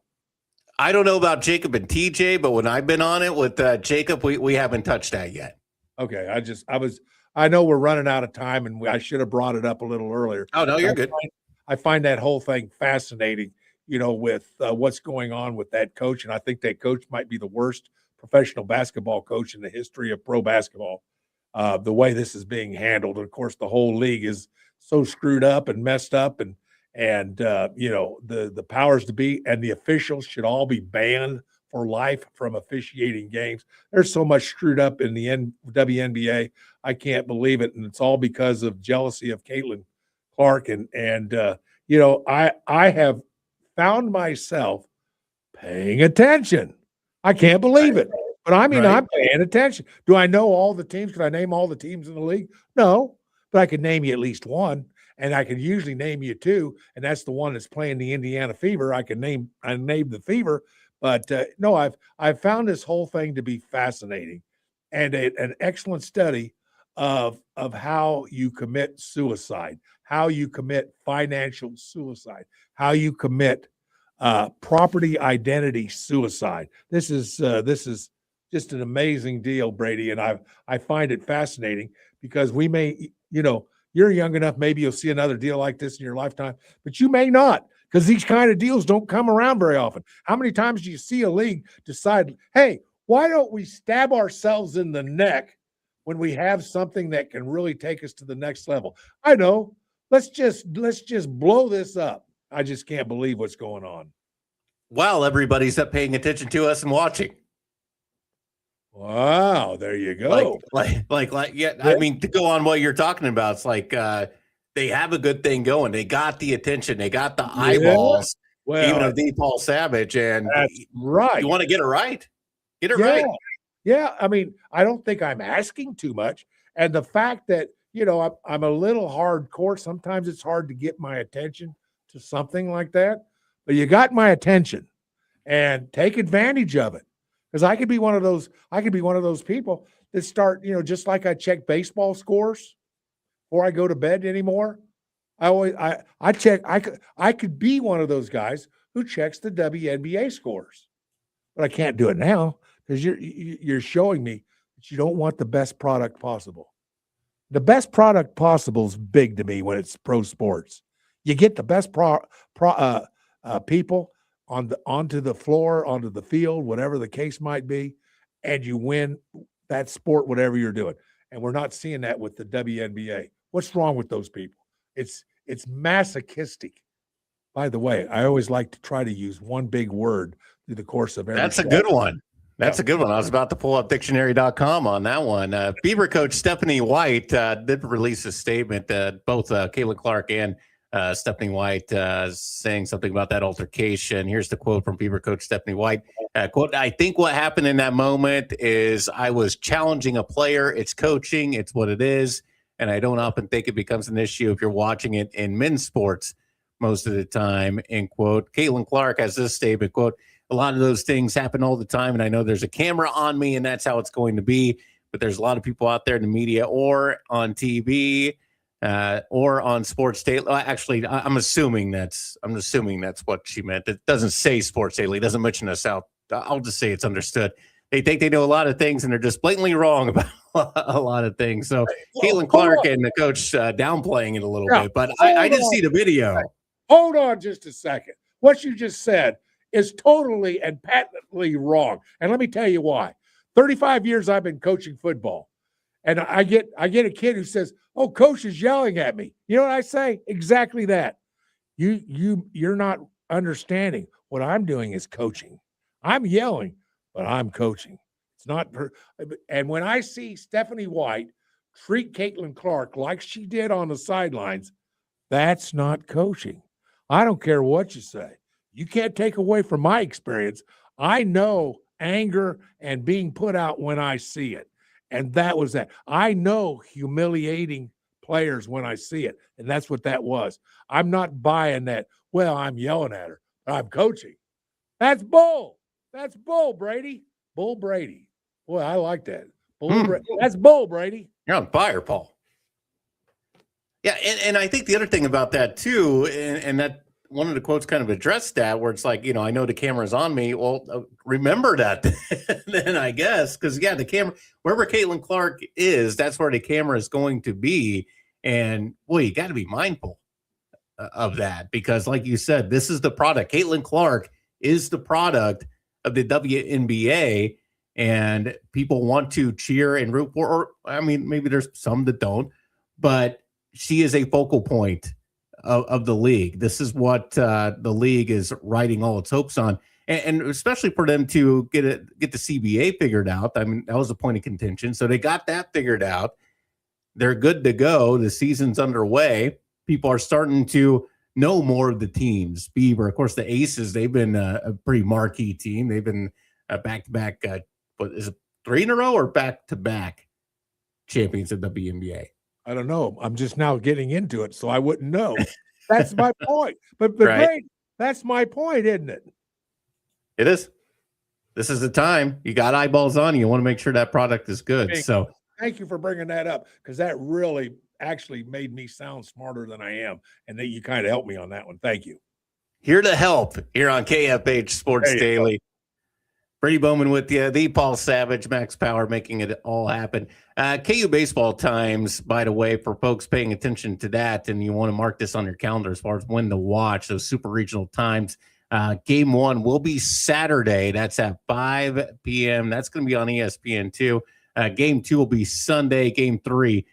I don't know about Jacob and TJ, but when I've been on it with Jacob, we haven't touched that yet. Okay, I know we're running out of time, and I should have brought it up a little earlier. Oh no, you're good. I find that whole thing fascinating, with what's going on with that coach, and I think that coach might be the worst professional basketball coach in the history of pro basketball. The way this is being handled, and of course, the whole league is so screwed up and messed up, and the powers to be and the officials should all be banned for life from officiating games. There's so much screwed up in the WNBA. I can't believe it. And it's all because of jealousy of Caitlin Clark. I have found myself paying attention. I can't believe it. But I'm paying attention. Do I know all the teams? Can I name all the teams in the league? No, but I could name you at least one. And I can usually name you two, and that's the one that's playing the Indiana Fever. I named the Fever. But no, I've found this whole thing to be fascinating, and an excellent study of how you commit suicide, how you commit financial suicide, how you commit property identity suicide. This is just an amazing deal, Brady, and I find it fascinating because we may, you're young enough, maybe you'll see another deal like this in your lifetime, but you may not. Because these kind of deals don't come around very often. How many times do you see a league decide, hey, why don't we stab ourselves in the neck when we have something that can really take us to the next level? I know. Let's just blow this up. I just can't believe what's going on. Well, everybody's up paying attention to us and watching. Wow, there you go. Yeah. I mean, to go on what you're talking about, it's like they have a good thing going. They got the attention. They got the eyeballs, even of the Paul Savage. And that's right. You want to get it right. Get it right. Yeah. I mean, I don't think I'm asking too much. And the fact that, I'm a little hardcore. Sometimes it's hard to get my attention to something like that. But you got my attention, and take advantage of it. Because I could be one of those people that start, just like I check baseball scores before I go to bed anymore. I check. I could be one of those guys who checks the WNBA scores, but I can't do it now because you're showing me that you don't want the best product possible. The best product possible is big to me when it's pro sports. You get the best people onto the floor, onto the field, whatever the case might be, and you win that sport, whatever you're doing. And we're not seeing that with the WNBA. What's wrong with those people? It's masochistic. By the way, I always like to try to use one big word through the course of every. That's a good one. That's a good one. I was about to pull up dictionary.com on that one. Beaver coach Stephanie White did release a statement that both Caitlin Clark and Stephanie White saying something about that altercation. Here's the quote from Beaver coach Stephanie White. Quote, I think what happened in that moment is I was challenging a player. It's coaching. It's what it is. And I don't often think it becomes an issue if you're watching it in men's sports most of the time, end quote. Caitlin Clark has this statement, quote, a lot of those things happen all the time. And I know there's a camera on me and that's how it's going to be. But there's a lot of people out there in the media or on TV or on Sports Daily. Actually, I'm assuming that's what she meant. It doesn't say Sports Daily. It doesn't mention us out. I'll just say it's understood. They think they know a lot of things and they're just blatantly wrong about a lot of things. So Caitlin Clark and the coach downplaying it a little bit. But I did see the video. Hold on just a second. What you just said is totally and patently wrong. And let me tell you why. 35 years I've been coaching football. And I get a kid who says, "Oh, coach is yelling at me." You know what I say? Exactly that. You're not understanding. What I'm doing is coaching. I'm yelling, but I'm coaching. It's not her. And when I see Stephanie White treat Caitlin Clark like she did on the sidelines, that's not coaching. I don't care what you say. You can't take away from my experience. I know anger and being put out when I see it. And that was that. I know humiliating players when I see it. And that's what that was. I'm not buying that, well, I'm yelling at her, but I'm coaching. That's bull. That's bull, Brady. Bull Brady. Boy, I like that. Bull Brady. That's bull, Brady. You're on fire, Paul. Yeah, and I think the other thing about that too, and that one of the quotes kind of addressed that, where it's like, I know the camera's on me. Well, remember that then, I guess, because the camera, wherever Caitlin Clark is, that's where the camera is going to be. And boy, you got to be mindful of that, because like you said, this is the product. Caitlin Clark is the product of the WNBA, and people want to cheer and root for, or I mean, maybe there's some that don't, but she is a focal point of the league. This is what the league is riding all its hopes on, and especially for them to get the CBA figured out. I mean, that was a point of contention, so they got that figured out. They're good to go. The season's underway. People are starting to know more of the teams. Beaver, of course, the Aces, they've been a pretty marquee team. They've been back-to-back, what is it, 3 in a row or back-to-back champions of the WNBA? I don't know. I'm just now getting into it, so I wouldn't know. That's my point. But Right. Great, that's my point, isn't it? It is. This is the time. You got eyeballs on you. You want to make sure that product is good. So Thank you for bringing that up, because that really actually made me sound smarter than I am, and that you kind of helped me on that one. Thank you. here to help here on KFH Sports Daily. Brady Bowman with you, the Paul Savage, Max Power, making it all happen. KU baseball times, by the way, for folks paying attention to that, and you want to mark this on your calendar as far as when to watch those super regional times. Game 1 will be Saturday. That's at 5 p.m. That's going to be on ESPN2. Game 2 will be Sunday. Game 3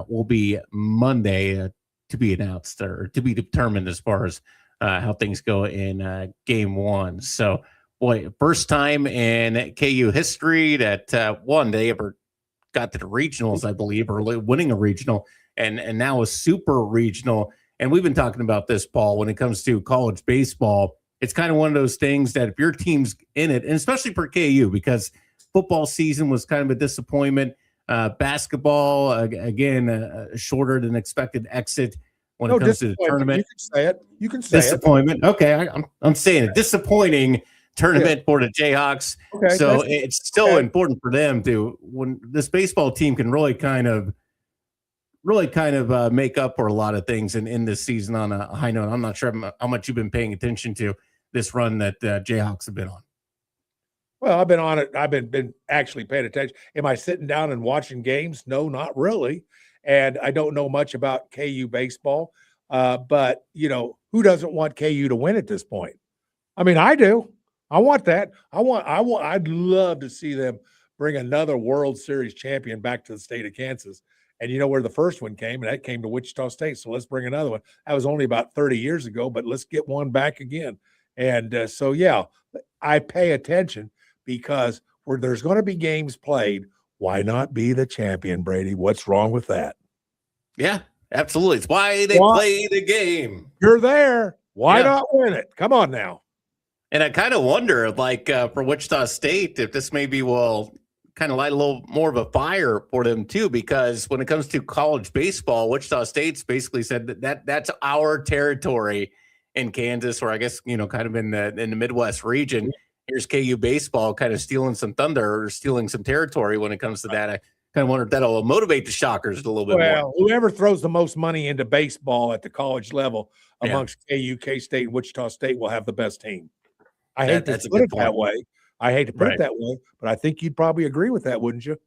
will be Monday, to be announced or to be determined as far as how things go in Game 1. So, boy, first time in KU history that one, they ever got to the regionals, I believe, or winning a regional, and now a super regional. And we've been talking about this, Paul, when it comes to college baseball. It's kind of one of those things that if your team's in it, and especially for KU, because football season was kind of a disappointment. Basketball, again, a shorter than expected exit when it comes to the tournament. You can say it. You can say disappointment. Okay, I'm saying it. Disappointing tournament for the Jayhawks. Okay, so it's still important for them to, when this baseball team can really kind of make up for a lot of things in this season on a high note. I'm not sure how much you've been paying attention to this run that Jayhawks have been on. Well, I've been on it. I've been actually paying attention. Am I sitting down and watching games? No, not really. And I don't know much about KU baseball. But, who doesn't want KU to win at this point? I mean, I do. I want that. I'd love to see them bring another World Series champion back to the state of Kansas. And you know where the first one came, and that came to Wichita State. So let's bring another one. That was only about 30 years ago, but let's get one back again. And I pay attention because where there's going to be games played, why not be the champion, Brady? What's wrong with that? Yeah, absolutely. It's why they play the game. You're there. Why not win it? Come on now. And I kind of wonder, for Wichita State, if this maybe will kind of light a little more of a fire for them too, because when it comes to college baseball, Wichita State's basically said that's our territory in Kansas, or I guess, kind of in the Midwest region. Here's KU baseball kind of stealing some thunder or stealing some territory when it comes to that. I kind of wonder if that'll motivate the Shockers a little bit more. Well, whoever throws the most money into baseball at the college level amongst KU, K-State, and Wichita State will have the best team. I hate to put it that way. I hate to put it that way, but I think you'd probably agree with that, wouldn't you?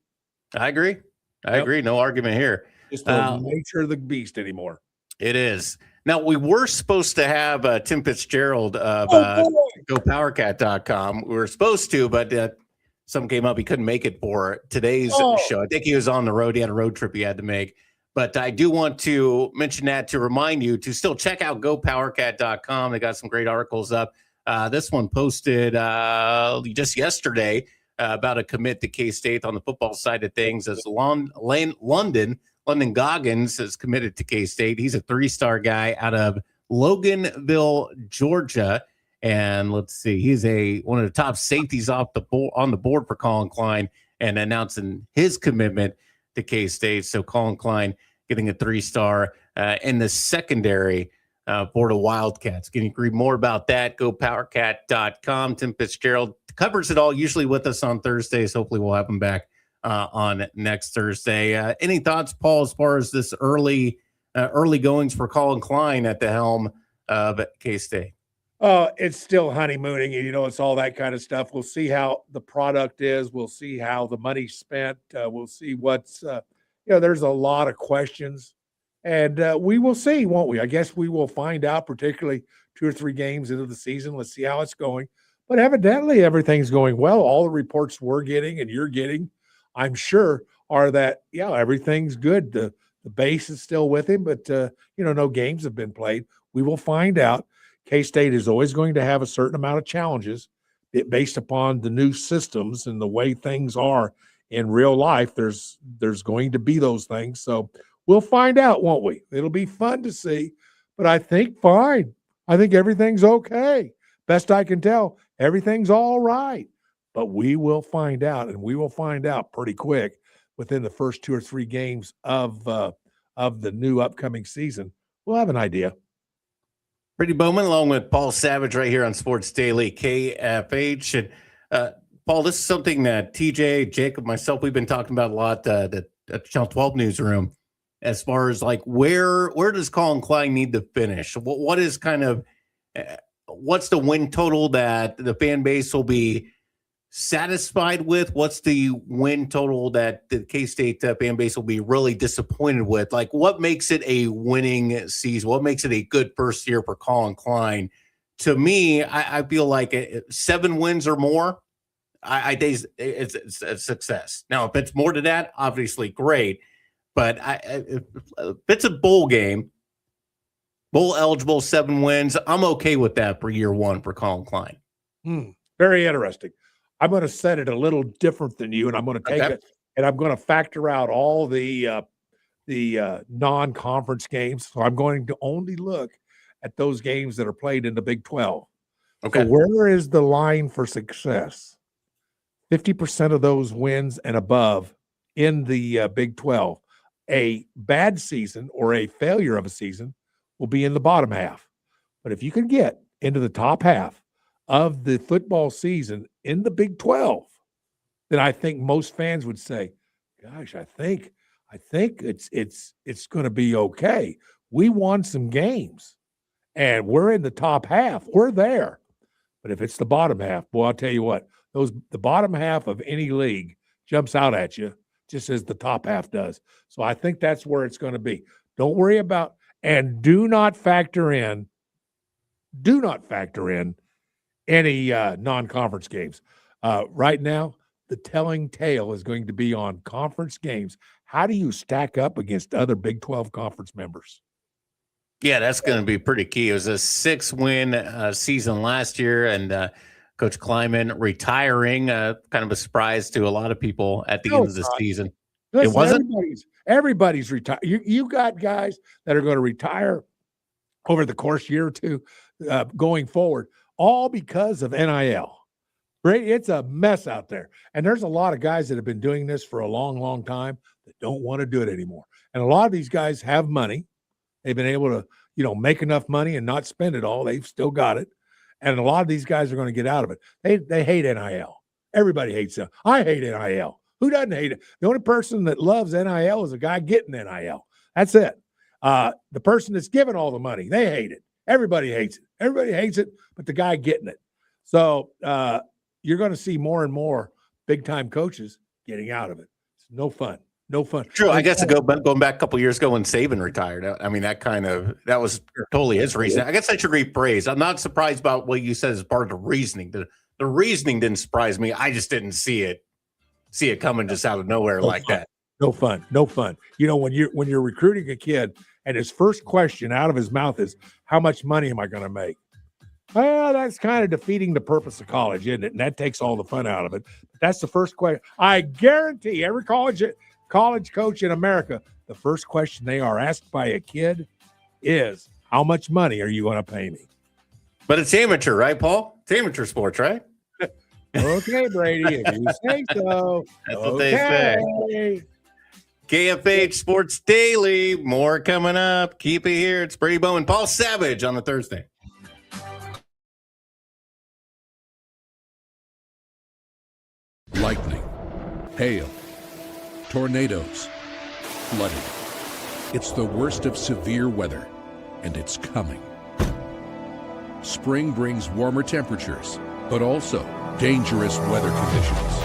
I agree. I agree. No argument here. Just the nature of the beast anymore. It is. Now, we were supposed to have Tim Fitzgerald of GoPowerCat.com. We were supposed to, but something came up. He couldn't make it for today's show. I think he was on the road. He had a road trip he had to make. But I do want to mention that to remind you to still check out GoPowerCat.com. They got some great articles up. This one posted just yesterday. about a commit to K-State on the football side of things, as London Goggins is committed to K-State. He's a 3-star guy out of Loganville, Georgia. And let's see, he's one of the top safeties on the board for Colin Klein, and announcing his commitment to K-State. So Colin Klein getting a 3-star in the secondary for the Wildcats. Can you read more about that? Go powercat.com. Tim Fitzgerald covers it all, usually with us on Thursdays. Hopefully we'll have him back on next Thursday. Any thoughts, Paul, as far as this early goings for Colin Klein at the helm of K-State? It's still honeymooning, and it's all that kind of stuff. We'll see how the product is. We'll see how the money's spent. We'll see what's there's a lot of questions, and we will see, won't we? I guess we will find out, particularly 2 or 3 games into the season. Let's see how it's going. But evidently everything's going well. All the reports we're getting and you're getting, I'm sure, are that everything's good. The base is still with him, but no games have been played. We will find out. K-State is always going to have a certain amount of challenges based upon the new systems and the way things are in real life. There's going to be those things. So we'll find out, won't we? It'll be fun to see, but I think fine. I think everything's okay. Best I can tell, everything's all right. But we will find out, and we will find out pretty quick within the first 2 or 3 games of the new upcoming season. We'll have an idea. Brady Bowman, along with Paul Savage, right here on Sports Daily KFH. And Paul, this is something that TJ, Jacob, myself, we've been talking about a lot at Channel 12 newsroom, as far as like where does Colin Klein need to finish? What is kind of what's the win total that the fan base will be satisfied with? What's the win total that the K-State fan base will be really disappointed with? Like, what makes it a winning season? What makes it a good first year for Colin Klein? To me, I feel like 7 wins or more, I think it's a success. Now, if it's more to that, obviously great. But if it's a bowl game, bowl eligible, 7 wins, I'm okay with that for year 1 for Colin Klein. Very interesting. I'm going to set it a little different than you, and I'm going to take it, and I'm going to factor out all the non-conference games. So I'm going to only look at those games that are played in the Big 12. Okay. So where is the line for success? 50% of those wins and above in the Big 12. A bad season or a failure of a season will be in the bottom half. But if you can get into the top half of the football season in the Big 12, then I think most fans would say, gosh, I think it's going to be okay. We won some games and we're in the top half. We're there. But if it's the bottom half, boy, I'll tell you what, the bottom half of any league jumps out at you just as the top half does. So I think that's where it's going to be. Don't worry about, and do not factor in any non-conference games. Right now, the telling tale is going to be on conference games. How do you stack up against other Big 12 conference members? Yeah, that's going to be pretty key. It was a 6-win season last year, and Coach Kleiman retiring, kind of a surprise to a lot of people at the end of the season. Listen, it wasn't. Everybody's retired. You got guys that are going to retire over the course year or two going forward, all because of NIL. Right? It's a mess out there. And there's a lot of guys that have been doing this for a long, long time that don't want to do it anymore. And a lot of these guys have money. They've been able to, make enough money and not spend it all. They've still got it. And a lot of these guys are going to get out of it. They hate NIL. Everybody hates it. I hate NIL. Who doesn't hate it? The only person that loves NIL is a guy getting NIL. That's it. The person that's giving all the money, they hate it. Everybody hates it. Everybody hates it, but the guy getting it. So you're going to see more and more big-time coaches getting out of it. It's no fun. No fun. True. I guess going back a couple years ago when Saban retired, I mean, that was totally his reason. I guess I should rephrase. I'm not surprised about what you said as part of the reasoning. The reasoning didn't surprise me. I just didn't see it coming just out of nowhere like that. No fun. When you're recruiting a kid and his first question out of his mouth is, how much money am I going to make? Well, that's kind of defeating the purpose of college, isn't it? And that takes all the fun out of it. That's the first question. I guarantee every college coach in America, the first question they are asked by a kid is, how much money are you going to pay me? But it's amateur, right, Paul? It's amateur sports, right? Okay, Brady, if you say so. That's what they say. KFH Sports Daily. More coming up. Keep it here. It's Brady Bowman, Paul Savage on the Thursday. Lightning, hail, tornadoes, flooding. It's the worst of severe weather, and it's coming. Spring brings warmer temperatures, but also dangerous weather conditions.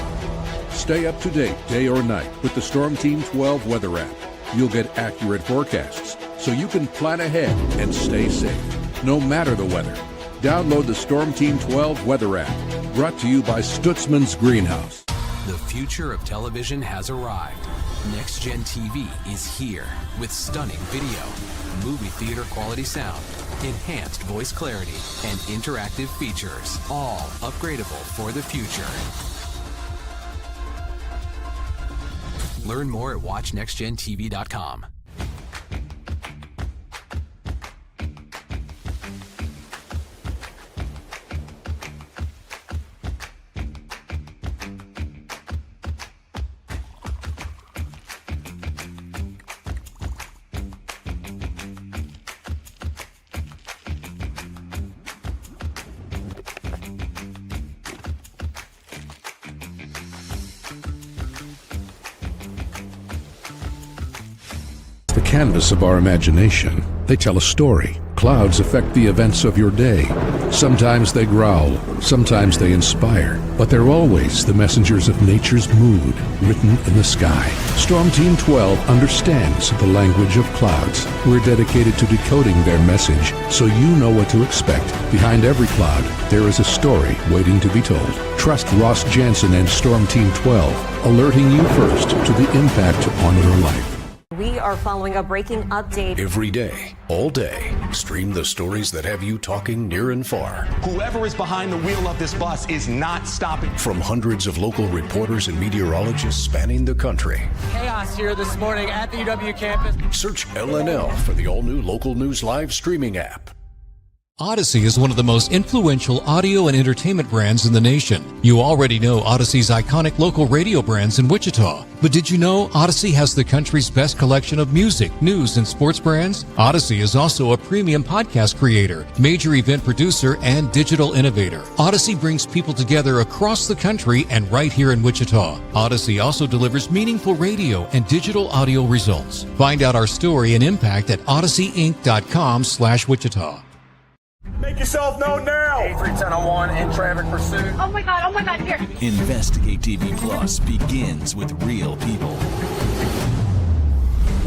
Stay up to date day or night with the Storm Team 12 weather app. You'll get accurate forecasts so you can plan ahead and stay safe, no matter the weather. Download the Storm Team 12 weather app, brought to you by Stutzman's Greenhouse. The future of television has arrived. Next Gen TV is here with stunning video, movie theater quality sound, enhanced voice clarity, and interactive features, all upgradable for the future. Learn more at watchnextgentv.com. The canvas of our imagination. They tell a story. Clouds affect the events of your day. Sometimes they growl, sometimes they inspire, but they're always the messengers of nature's mood, written in the sky. Storm Team 12 understands the language of clouds. We're dedicated to decoding their message so you know what to expect. Behind every cloud, there is a story waiting to be told. Trust Ross Jansen and Storm Team 12, alerting you first to the impact on your life. We are following a breaking update. Every day, all day, stream the stories that have you talking near and far. Whoever is behind the wheel of this bus is not stopping. From hundreds of local reporters and meteorologists spanning the country. Chaos here this morning at the UW campus. Search LNL for the all-new Local News Live streaming app. Odyssey is one of the most influential audio and entertainment brands in the nation. You already know Odyssey's iconic local radio brands in Wichita. But did you know Odyssey has the country's best collection of music, news, and sports brands? Odyssey is also a premium podcast creator, major event producer, and digital innovator. Odyssey brings people together across the country and right here in Wichita. Odyssey also delivers meaningful radio and digital audio results. Find out our story and impact at odysseyinc.com/Wichita. Make yourself known now. 83101 in traffic pursuit. Oh my God, here. Investigate TV Plus begins with real people.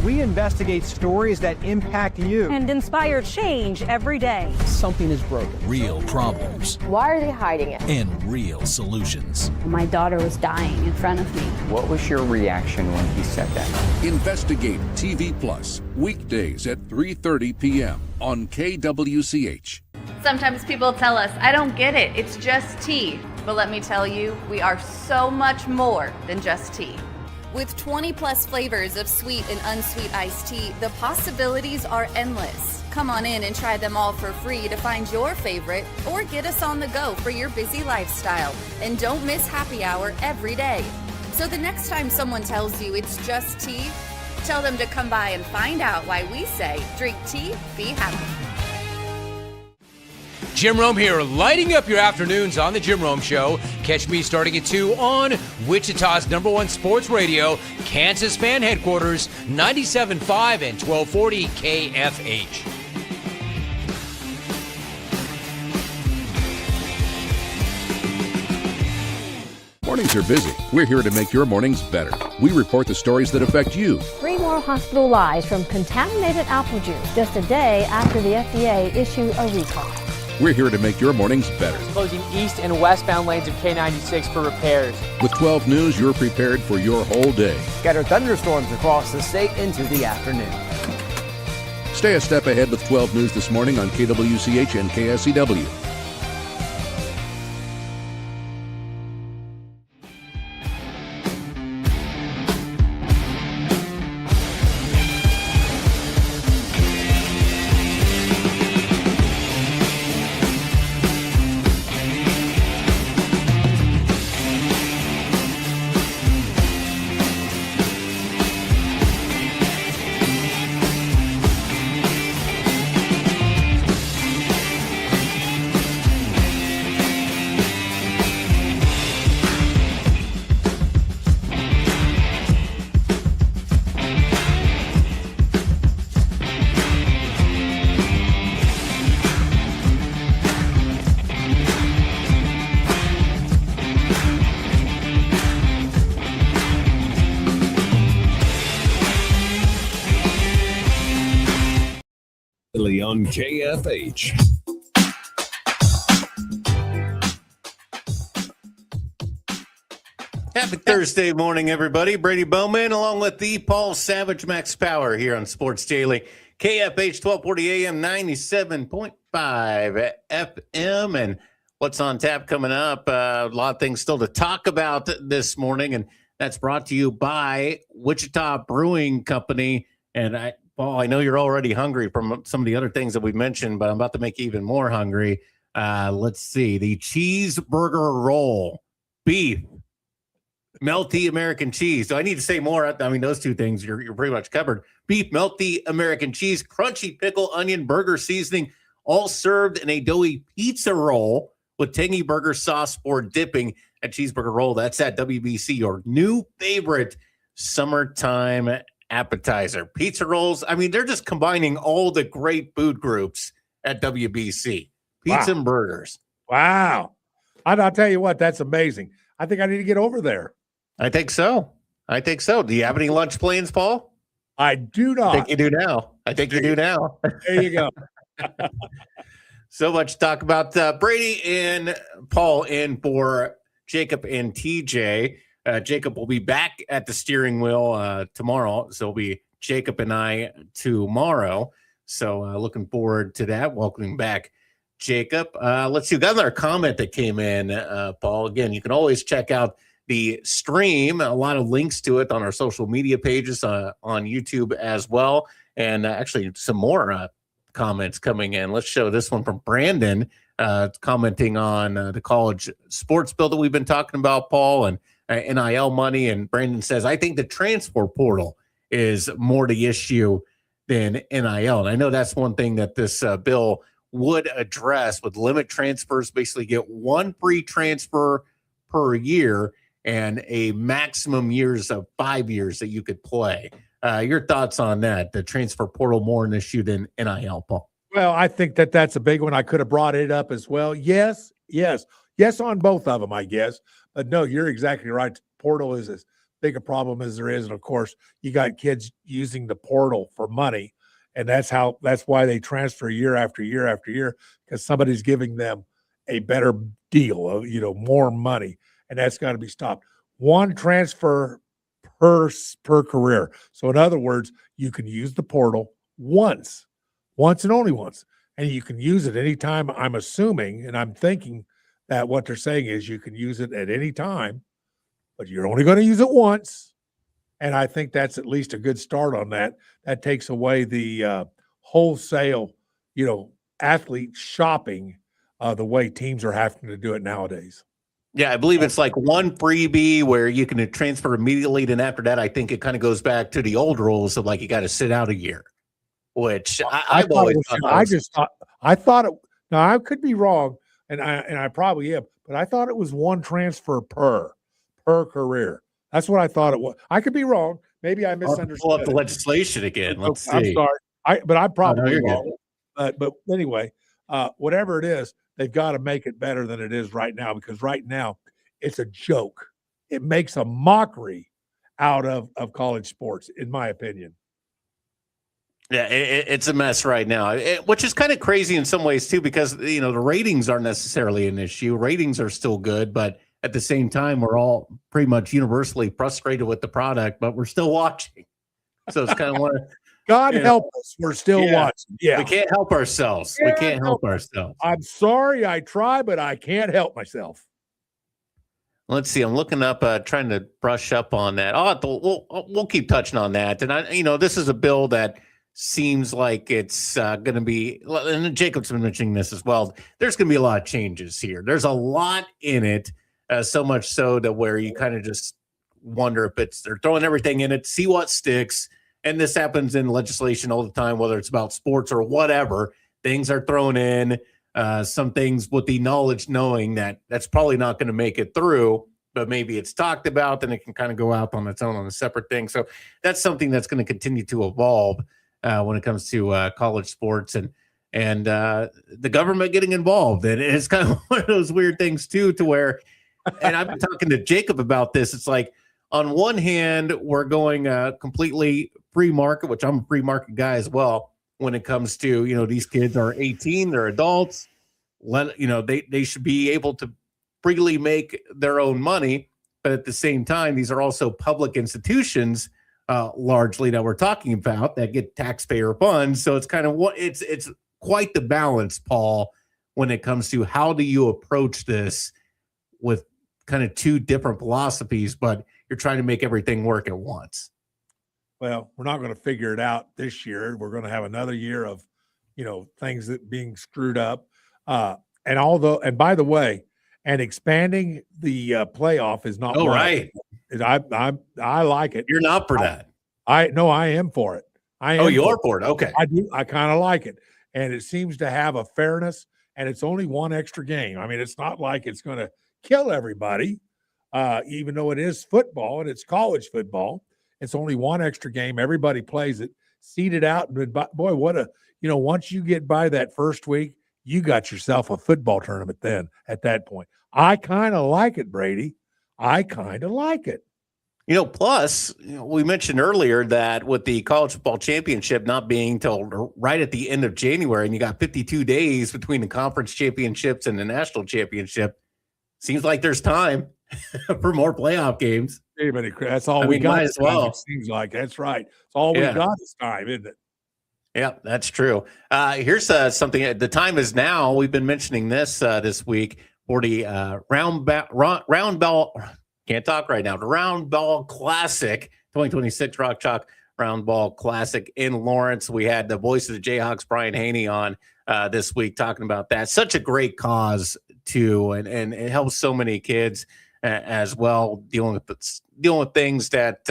We investigate stories that impact you. And inspire change every day. Something is broken. Real problems. Why are they hiding it? And real solutions. My daughter was dying in front of me. What was your reaction when he said that? Investigate TV Plus, weekdays at 3:30 p.m. on KWCH. Sometimes people tell us, I don't get it, it's just tea. But let me tell you, we are so much more than just tea. With 20 plus flavors of sweet and unsweet iced tea, the possibilities are endless. Come on in and try them all for free to find your favorite or get us on the go for your busy lifestyle. And don't miss happy hour every day. So the next time someone tells you it's just tea, tell them to come by and find out why we say, drink tea, be happy. Jim Rome here, lighting up your afternoons on The Jim Rome Show. Catch me starting at 2 on Wichita's #1 sports radio, Kansas fan headquarters, 97.5 and 1240 KFH. Mornings are busy. We're here to make your mornings better. We report the stories that affect you. 3 more hospitalized from contaminated apple juice just a day after the FDA issued a recall. We're here to make your mornings better. Closing east and westbound lanes of K96 for repairs. With 12 News, you're prepared for your whole day. Scattered thunderstorms across the state into the afternoon. Stay a step ahead with 12 News this morning on KWCH and KSCW. on KFH. Happy Thursday morning, everybody. Brady Bowman along with the Paul Savage Max Power here on Sports Daily. KFH 1240 AM 97.5 FM. And what's on tap coming up? A lot of things still to talk about this morning. And that's brought to you by Wichita Brewing Company. And Paul, I know you're already hungry from some of the other things that we mentioned, but I'm about to make you even more hungry. Let's see. The cheeseburger roll, beef, melty American cheese. Do I need to say more? I mean, those two things you're pretty much covered. Beef, melty American cheese, crunchy pickle, onion, burger seasoning, all served in a doughy pizza roll with tangy burger sauce for dipping. A cheeseburger roll, that's at WBC, your new favorite summertime appetizer. Pizza rolls, I mean, they're just combining all the great food groups at WBC. Pizza and burgers. Wow. I'll tell you what, that's amazing. I think I need to get over there. I think so. Do you have any lunch plans, Paul? I do not. I think you do now. There you go. So much to talk about. Brady and Paul in for Jacob and TJ. Jacob will be back at the steering wheel tomorrow. So it'll be Jacob and I tomorrow. So looking forward to that. Welcoming back Jacob. Let's see. We got another comment that came in, Paul. Again, you can always check out the stream, a lot of links to it on our social media pages on YouTube as well. And actually some more comments coming in. Let's show this one from Brandon commenting on the college sports bill that we've been talking about, Paul, and NIL money. And Brandon says, I think the transfer portal is more the issue than NIL. And I know that's one thing that this bill would address, with limit transfers, basically get one free transfer per year and a maximum years of 5 years that you could play. Your thoughts on that? The transfer portal more an issue than NIL, Paul? Well, I think that's a big one. I could have brought it up as well. Yes on both of them, I guess. But no, you're exactly right. Portal is as big a problem as there is. And of course, you got kids using the portal for money. And that's why they transfer year after year after year, because somebody's giving them a better deal of, more money. And that's got to be stopped. One transfer per career. So in other words, you can use the portal once and only once. And you can use it anytime, I'm assuming, and I'm thinking that what they're saying is you can use it at any time, but you're only going to use it once. And I think that's at least a good start on that. That takes away the wholesale, athlete shopping the way teams are having to do it nowadays. Yeah, I believe it's like one freebie where you can transfer immediately. Then after that, I think it kind of goes back to the old rules of like you got to sit out a year, which I've always thought. I thought it. Now I could be wrong, and I probably am, but I thought it was one transfer per career. That's what I thought it was. I could be wrong. Maybe I misunderstood. Pull up the legislation again. Let's see. I'm sorry. But I'm probably wrong. But anyway, whatever it is, they've got to make it better than it is right now, because right now it's a joke. It makes a mockery out of college sports, in my opinion. Yeah, it's a mess right now, which is kind of crazy in some ways too, because the ratings aren't necessarily an issue. Ratings are still good, but at the same time, we're all pretty much universally frustrated with the product, but we're still watching. So it's kind of one. God help us, we're still watching. Yeah, we can't help ourselves. We can't help ourselves. I'm sorry, I try, but I can't help myself. Let's see. I'm looking up, trying to brush up on that. We'll keep touching on that. And this is a bill that seems like it's going to be, and Jacob's been mentioning this as well. There's going to be a lot of changes here. There's a lot in it, so much so that where you kind of just wonder if they're throwing everything in it, see what sticks. And this happens in legislation all the time, whether it's about sports or whatever. Things are thrown in, some things with the knowing that that's probably not going to make it through, but maybe it's talked about, then it can kind of go out on its own on a separate thing. So that's something that's going to continue to evolve when it comes to college sports and the government getting involved. And it's kind of one of those weird things too, to where, and I've been talking to Jacob about this. It's like, on one hand, we're going completely free market, which I'm a free market guy as well. when it comes to, these kids are 18, they're adults. They should be able to freely make their own money. But at the same time, these are also public institutions, largely, that we're talking about, that get taxpayer funds. So it's kind of it's quite the balance, Paul, when it comes to how do you approach this with kind of two different philosophies, but you're trying to make everything work at once. Well, we're not going to figure it out this year. We're going to have another year of, things that being screwed up. And by the way, and expanding the playoff is not. Oh, right. I like it. You're not for that. I am for it. You are for it. Okay. I do. I kind of like it. And it seems to have a fairness, and it's only one extra game. I mean, it's not like it's going to kill everybody, even though it is football and it's college football. It's only one extra game. Everybody plays it, seeded out. But boy, once you get by that first week, you got yourself a football tournament then at that point. I kind of like it, Brady. I kind of like it. Plus, we mentioned earlier that with the college football championship not being till right at the end of January, and you got 52 days between the conference championships and the national championship, seems like there's time for more playoff games. That's all we got. Might as well. It seems like that's right. It's all we got this time, isn't it? Yeah, that's true. Here's something. The time is now. We've been mentioning this this week for the round ball. Can't talk right now. The Round Ball Classic, 2026 Rock Chalk Round Ball Classic in Lawrence. We had the voice of the Jayhawks, Brian Haney, on this week talking about that. Such a great cause too, and it helps so many kids as well dealing with things that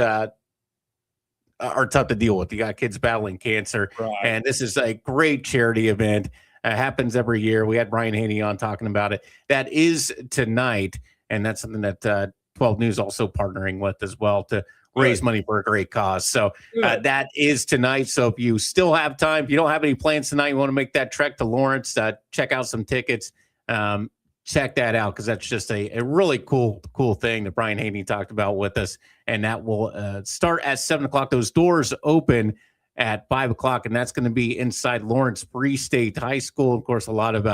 are tough to deal with. You got kids battling cancer, right. And this is a great charity event. Happens every year. We had Brian Haney on talking about it. That is tonight, and that's something that 12 News also partnering with as well to raise money for a great cause. So that is tonight. So if you still have time, if you don't have any plans tonight, you want to make that trek to Lawrence, check out some tickets. Check that out, because that's just a really cool thing that Brian Haney talked about with us. And that will start at 7 o'clock. Those doors open at 5 o'clock, and that's going to be inside Lawrence Free State High School. Of course, a lot of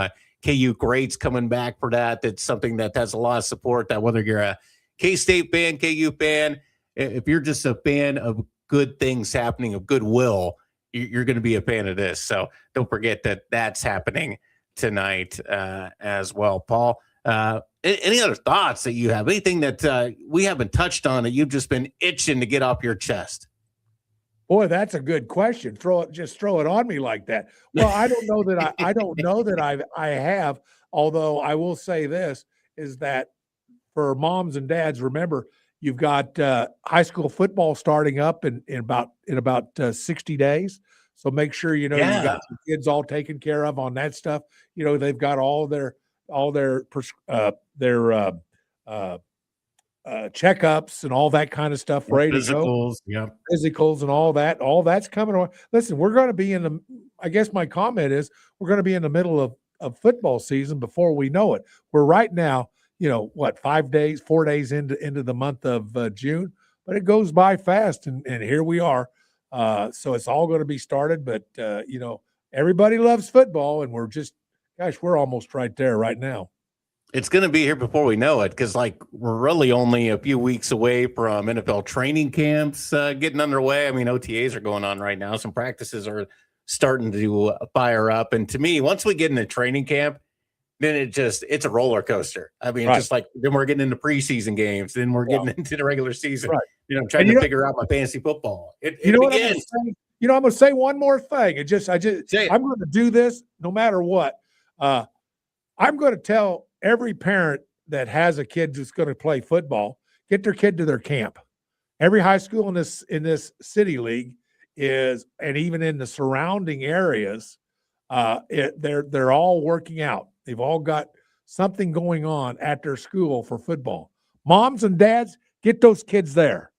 KU greats coming back for that. That's something that has a lot of support, that whether you're a K-State fan, KU fan, if you're just a fan of good things happening, of goodwill, you're going to be a fan of this. So don't forget that that's happening tonight as well. Paul, any other thoughts that you have? Anything that we haven't touched on that you've just been itching to get off your chest? Boy, that's a good question. Throw it on me like that. Well, I don't know that I don't know that I have, although I will say this is that for moms and dads, remember, you've got high school football starting up in about 60 days. So make sure you got your kids all taken care of on that stuff. They've got all their checkups and all that kind of stuff ready to go. Physicals and all that. All that's coming on. Listen, we're going to be I guess my comment is we're going to be in the middle of football season before we know it. We're right now, 4 days into the month of June, but it goes by fast, and here we are. So it's all going to be started, but everybody loves football, and we're almost right there right now. It's going to be here before we know it, because we're really only a few weeks away from NFL training camps getting underway. I mean, OTAs are going on right now. Some practices are starting to fire up. And to me, once we get into training camp, then it's a roller coaster. I mean, just then we're getting into preseason games, then we're getting into the regular season. Right. I'm trying to figure out my fantasy football. What I'm going to say one more thing. I'm going to do this no matter what. I'm going to tell every parent that has a kid that's going to play football, get their kid to their camp. Every high school in this city league and even in the surrounding areas, they're all working out. They've all got something going on at their school for football. Moms and dads, get those kids there.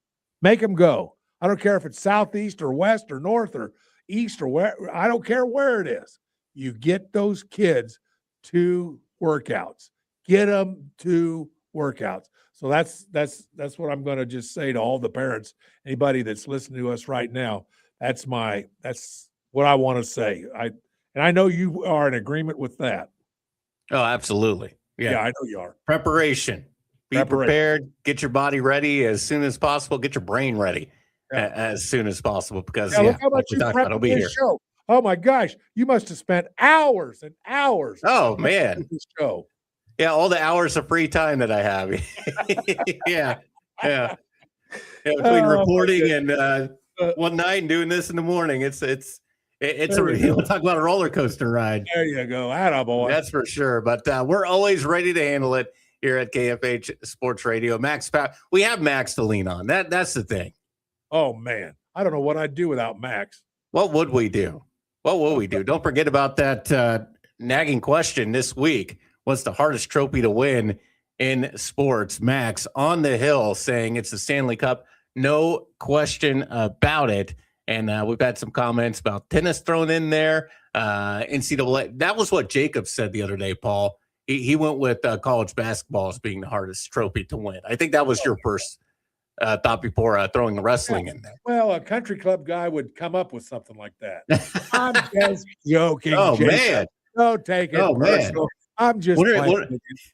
Make them go. I don't care if it's southeast or west or north or east or where. I don't care where it is. You get those kids to workouts. Get them to workouts. So that's what I'm going to just say to all the parents. Anybody that's listening to us right now, that's what I want to say. And I know you are in agreement with that. Oh, absolutely. Yeah, I know you are. Preparation. Be prepared. Get your body ready as soon as possible. Get your brain ready as soon as possible because look how much you prepped for this show. Oh my gosh, you must have spent hours and hours. Oh man, this show. Yeah, all the hours of free time that I have. yeah. Between reporting and one night and doing this in the morning, it's we'll talk about a roller coaster ride. There you go, attaboy. That's for sure. But we're always ready to handle it here at KFH Sports Radio. Max, we have Max to lean on. That's the thing. Oh man, I don't know what I'd do without Max. What would we do? What will we do? Don't forget about that nagging question this week. What's the hardest trophy to win in sports? Max on the hill saying it's the Stanley Cup. No question about it. And we've had some comments about tennis thrown in there. NCAA. That was what Jacob said the other day, Paul. He went with college basketball as being the hardest trophy to win. I think that was your first thought before throwing the wrestling in there. Well, a country club guy would come up with something like that. I'm just joking. Oh, Jacob. man. Don't take it personal. Man. I'm just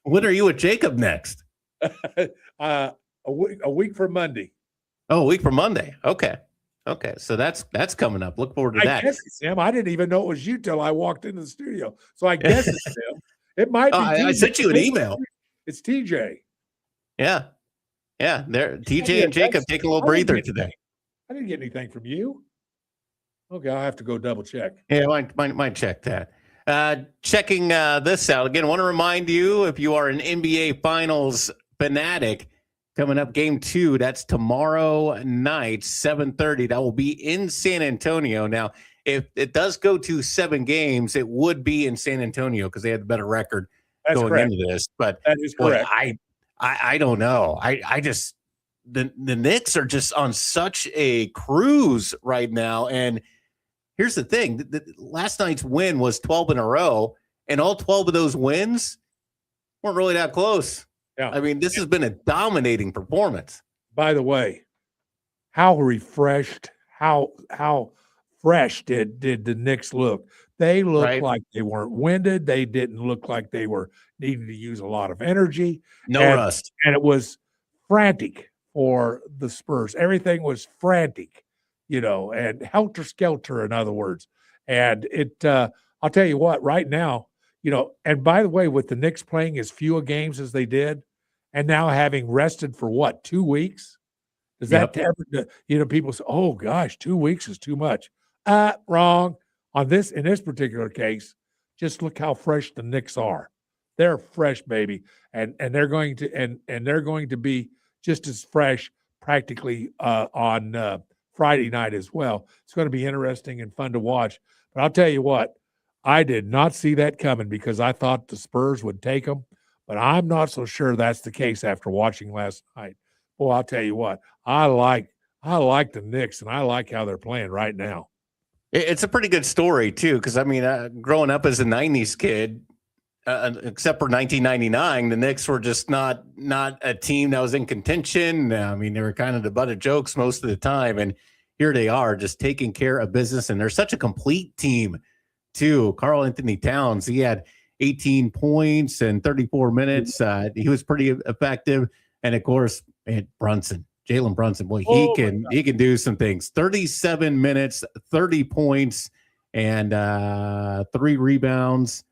when are you with Jacob next? a week from Monday. Oh, a week from Monday. Okay. So that's coming up. Look forward to that. I guess it's him. I didn't even know it was you till I walked into the studio. So I guess it's him. It might be. I sent you an email. It's TJ. Yeah. There, TJ and Jacob take a little breather today. I didn't get anything from you. Okay, I'll have to go double check. Yeah, might check that. Checking this out again. Want to remind you, if you are an NBA Finals fanatic, coming up Game 2. That's tomorrow night, 7:30. That will be in San Antonio. Now, if it does go to 7 games, it would be in San Antonio because they had the better record going into this. But that is correct. I don't know. I just the Knicks are just on such a cruise right now. And here's the thing: the last night's win was 12 in a row, and all 12 of those wins weren't really that close. Yeah. I mean, this has been a dominating performance. By the way, how refreshed, how fresh did the Knicks look? They looked like they weren't winded. They didn't look like they were needing to use a lot of energy. No rust. And it was frantic for the Spurs. Everything was frantic, and helter-skelter, in other words. And I'll tell you what, right now, and by the way, with the Knicks playing as few games as they did, and now having rested for 2 weeks, does that ever, people say, oh gosh, 2 weeks is too much. Wrong. In this particular case, just look how fresh the Knicks are. They're fresh, baby, and they're going to be just as fresh practically on Friday night as well. It's going to be interesting and fun to watch. But I'll tell you what, I did not see that coming because I thought the Spurs would take them, but I'm not so sure that's the case after watching last night. Boy, I'll tell you what, I like the Knicks, and I like how they're playing right now. It's a pretty good story, too, because, I mean, growing up as a 90s kid, except for 1999, the Knicks were just not a team that was in contention. I mean, they were kind of the butt of jokes most of the time, and here they are just taking care of business, and they're such a complete team, too. Karl Anthony Towns, he had 18 points and 34 minutes. He was pretty effective, and, of course, Jalen Brunson, boy, he can do some things. 37 minutes, 30 points, and 3 rebounds.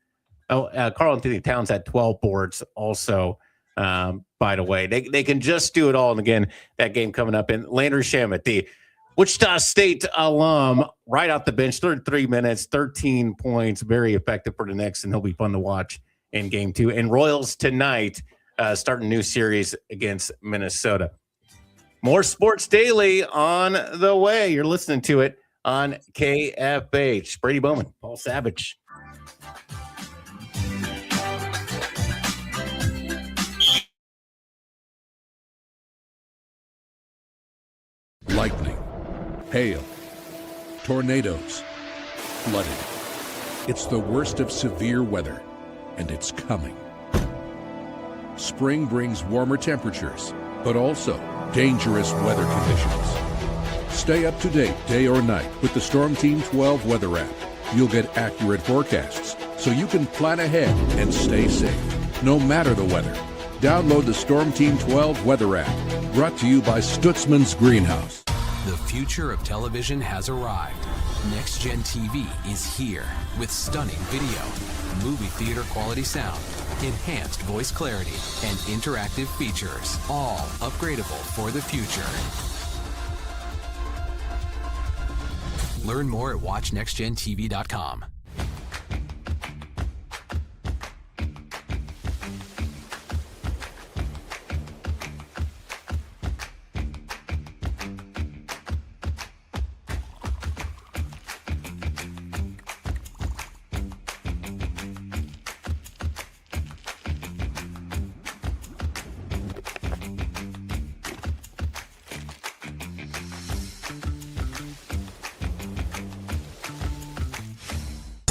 Karl Anthony Towns had 12 boards also, by the way. They can just do it all. And again, that game coming up in Landry Shamet, the Wichita State alum, right off the bench, 33 minutes, 13 points, very effective for the Knicks, and he'll be fun to watch in Game 2. And Royals tonight, starting a new series against Minnesota. More Sports Daily on the way. You're listening to it on KFH. Brady Bowman, Paul Savage. Lightning, hail, tornadoes, flooding. It's the worst of severe weather, and it's coming. Spring brings warmer temperatures, but also dangerous weather conditions. Stay up to date day or night with the Storm Team 12 weather app. You'll get accurate forecasts so you can plan ahead and stay safe, no matter the weather. Download the Storm Team 12 weather app, brought to you by Stutzman's Greenhouse. The future of television has arrived. Next Gen TV is here with stunning video, movie theater quality sound, enhanced voice clarity, and interactive features, all upgradable for the future. Learn more at watchnextgentv.com.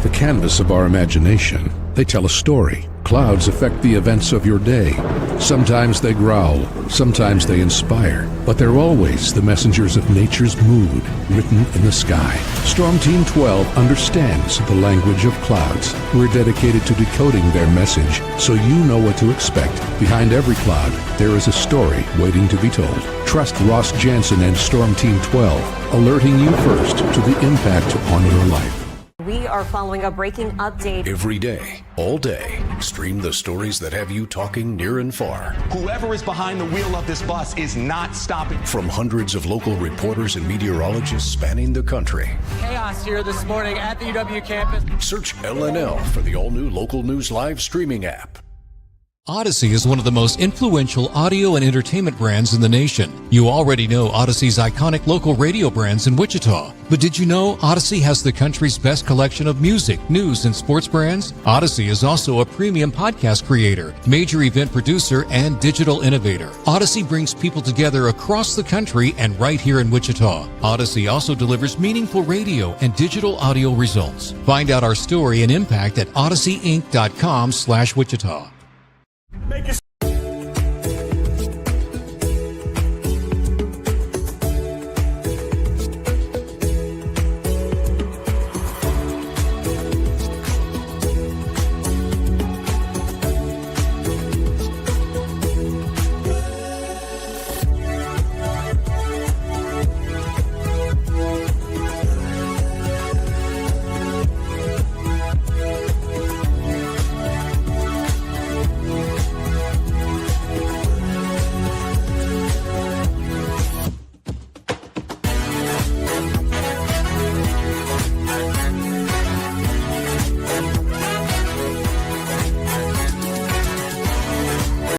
The canvas of our imagination. They tell a story. Clouds affect the events of your day. Sometimes they growl, sometimes they inspire, but they're always the messengers of nature's mood, written in the sky. Storm Team 12 understands the language of clouds. We're dedicated to decoding their message, so you know what to expect. Behind every cloud, there is a story waiting to be told. Trust Ross Jansen and Storm Team 12, alerting you first to the impact on your life. We are following a breaking update. Every day, all day, stream the stories that have you talking near and far. Whoever is behind the wheel of this bus is not stopping. From hundreds of local reporters and meteorologists spanning the country. Chaos here this morning at the UW campus. Search LNL for the all-new Local News Live streaming app. Odyssey is one of the most influential audio and entertainment brands in the nation. You already know Odyssey's iconic local radio brands in Wichita. But did you know Odyssey has the country's best collection of music, news, and sports brands? Odyssey is also a premium podcast creator, major event producer, and digital innovator. Odyssey brings people together across the country and right here in Wichita. Odyssey also delivers meaningful radio and digital audio results. Find out our story and impact at odysseyinc.com/Wichita.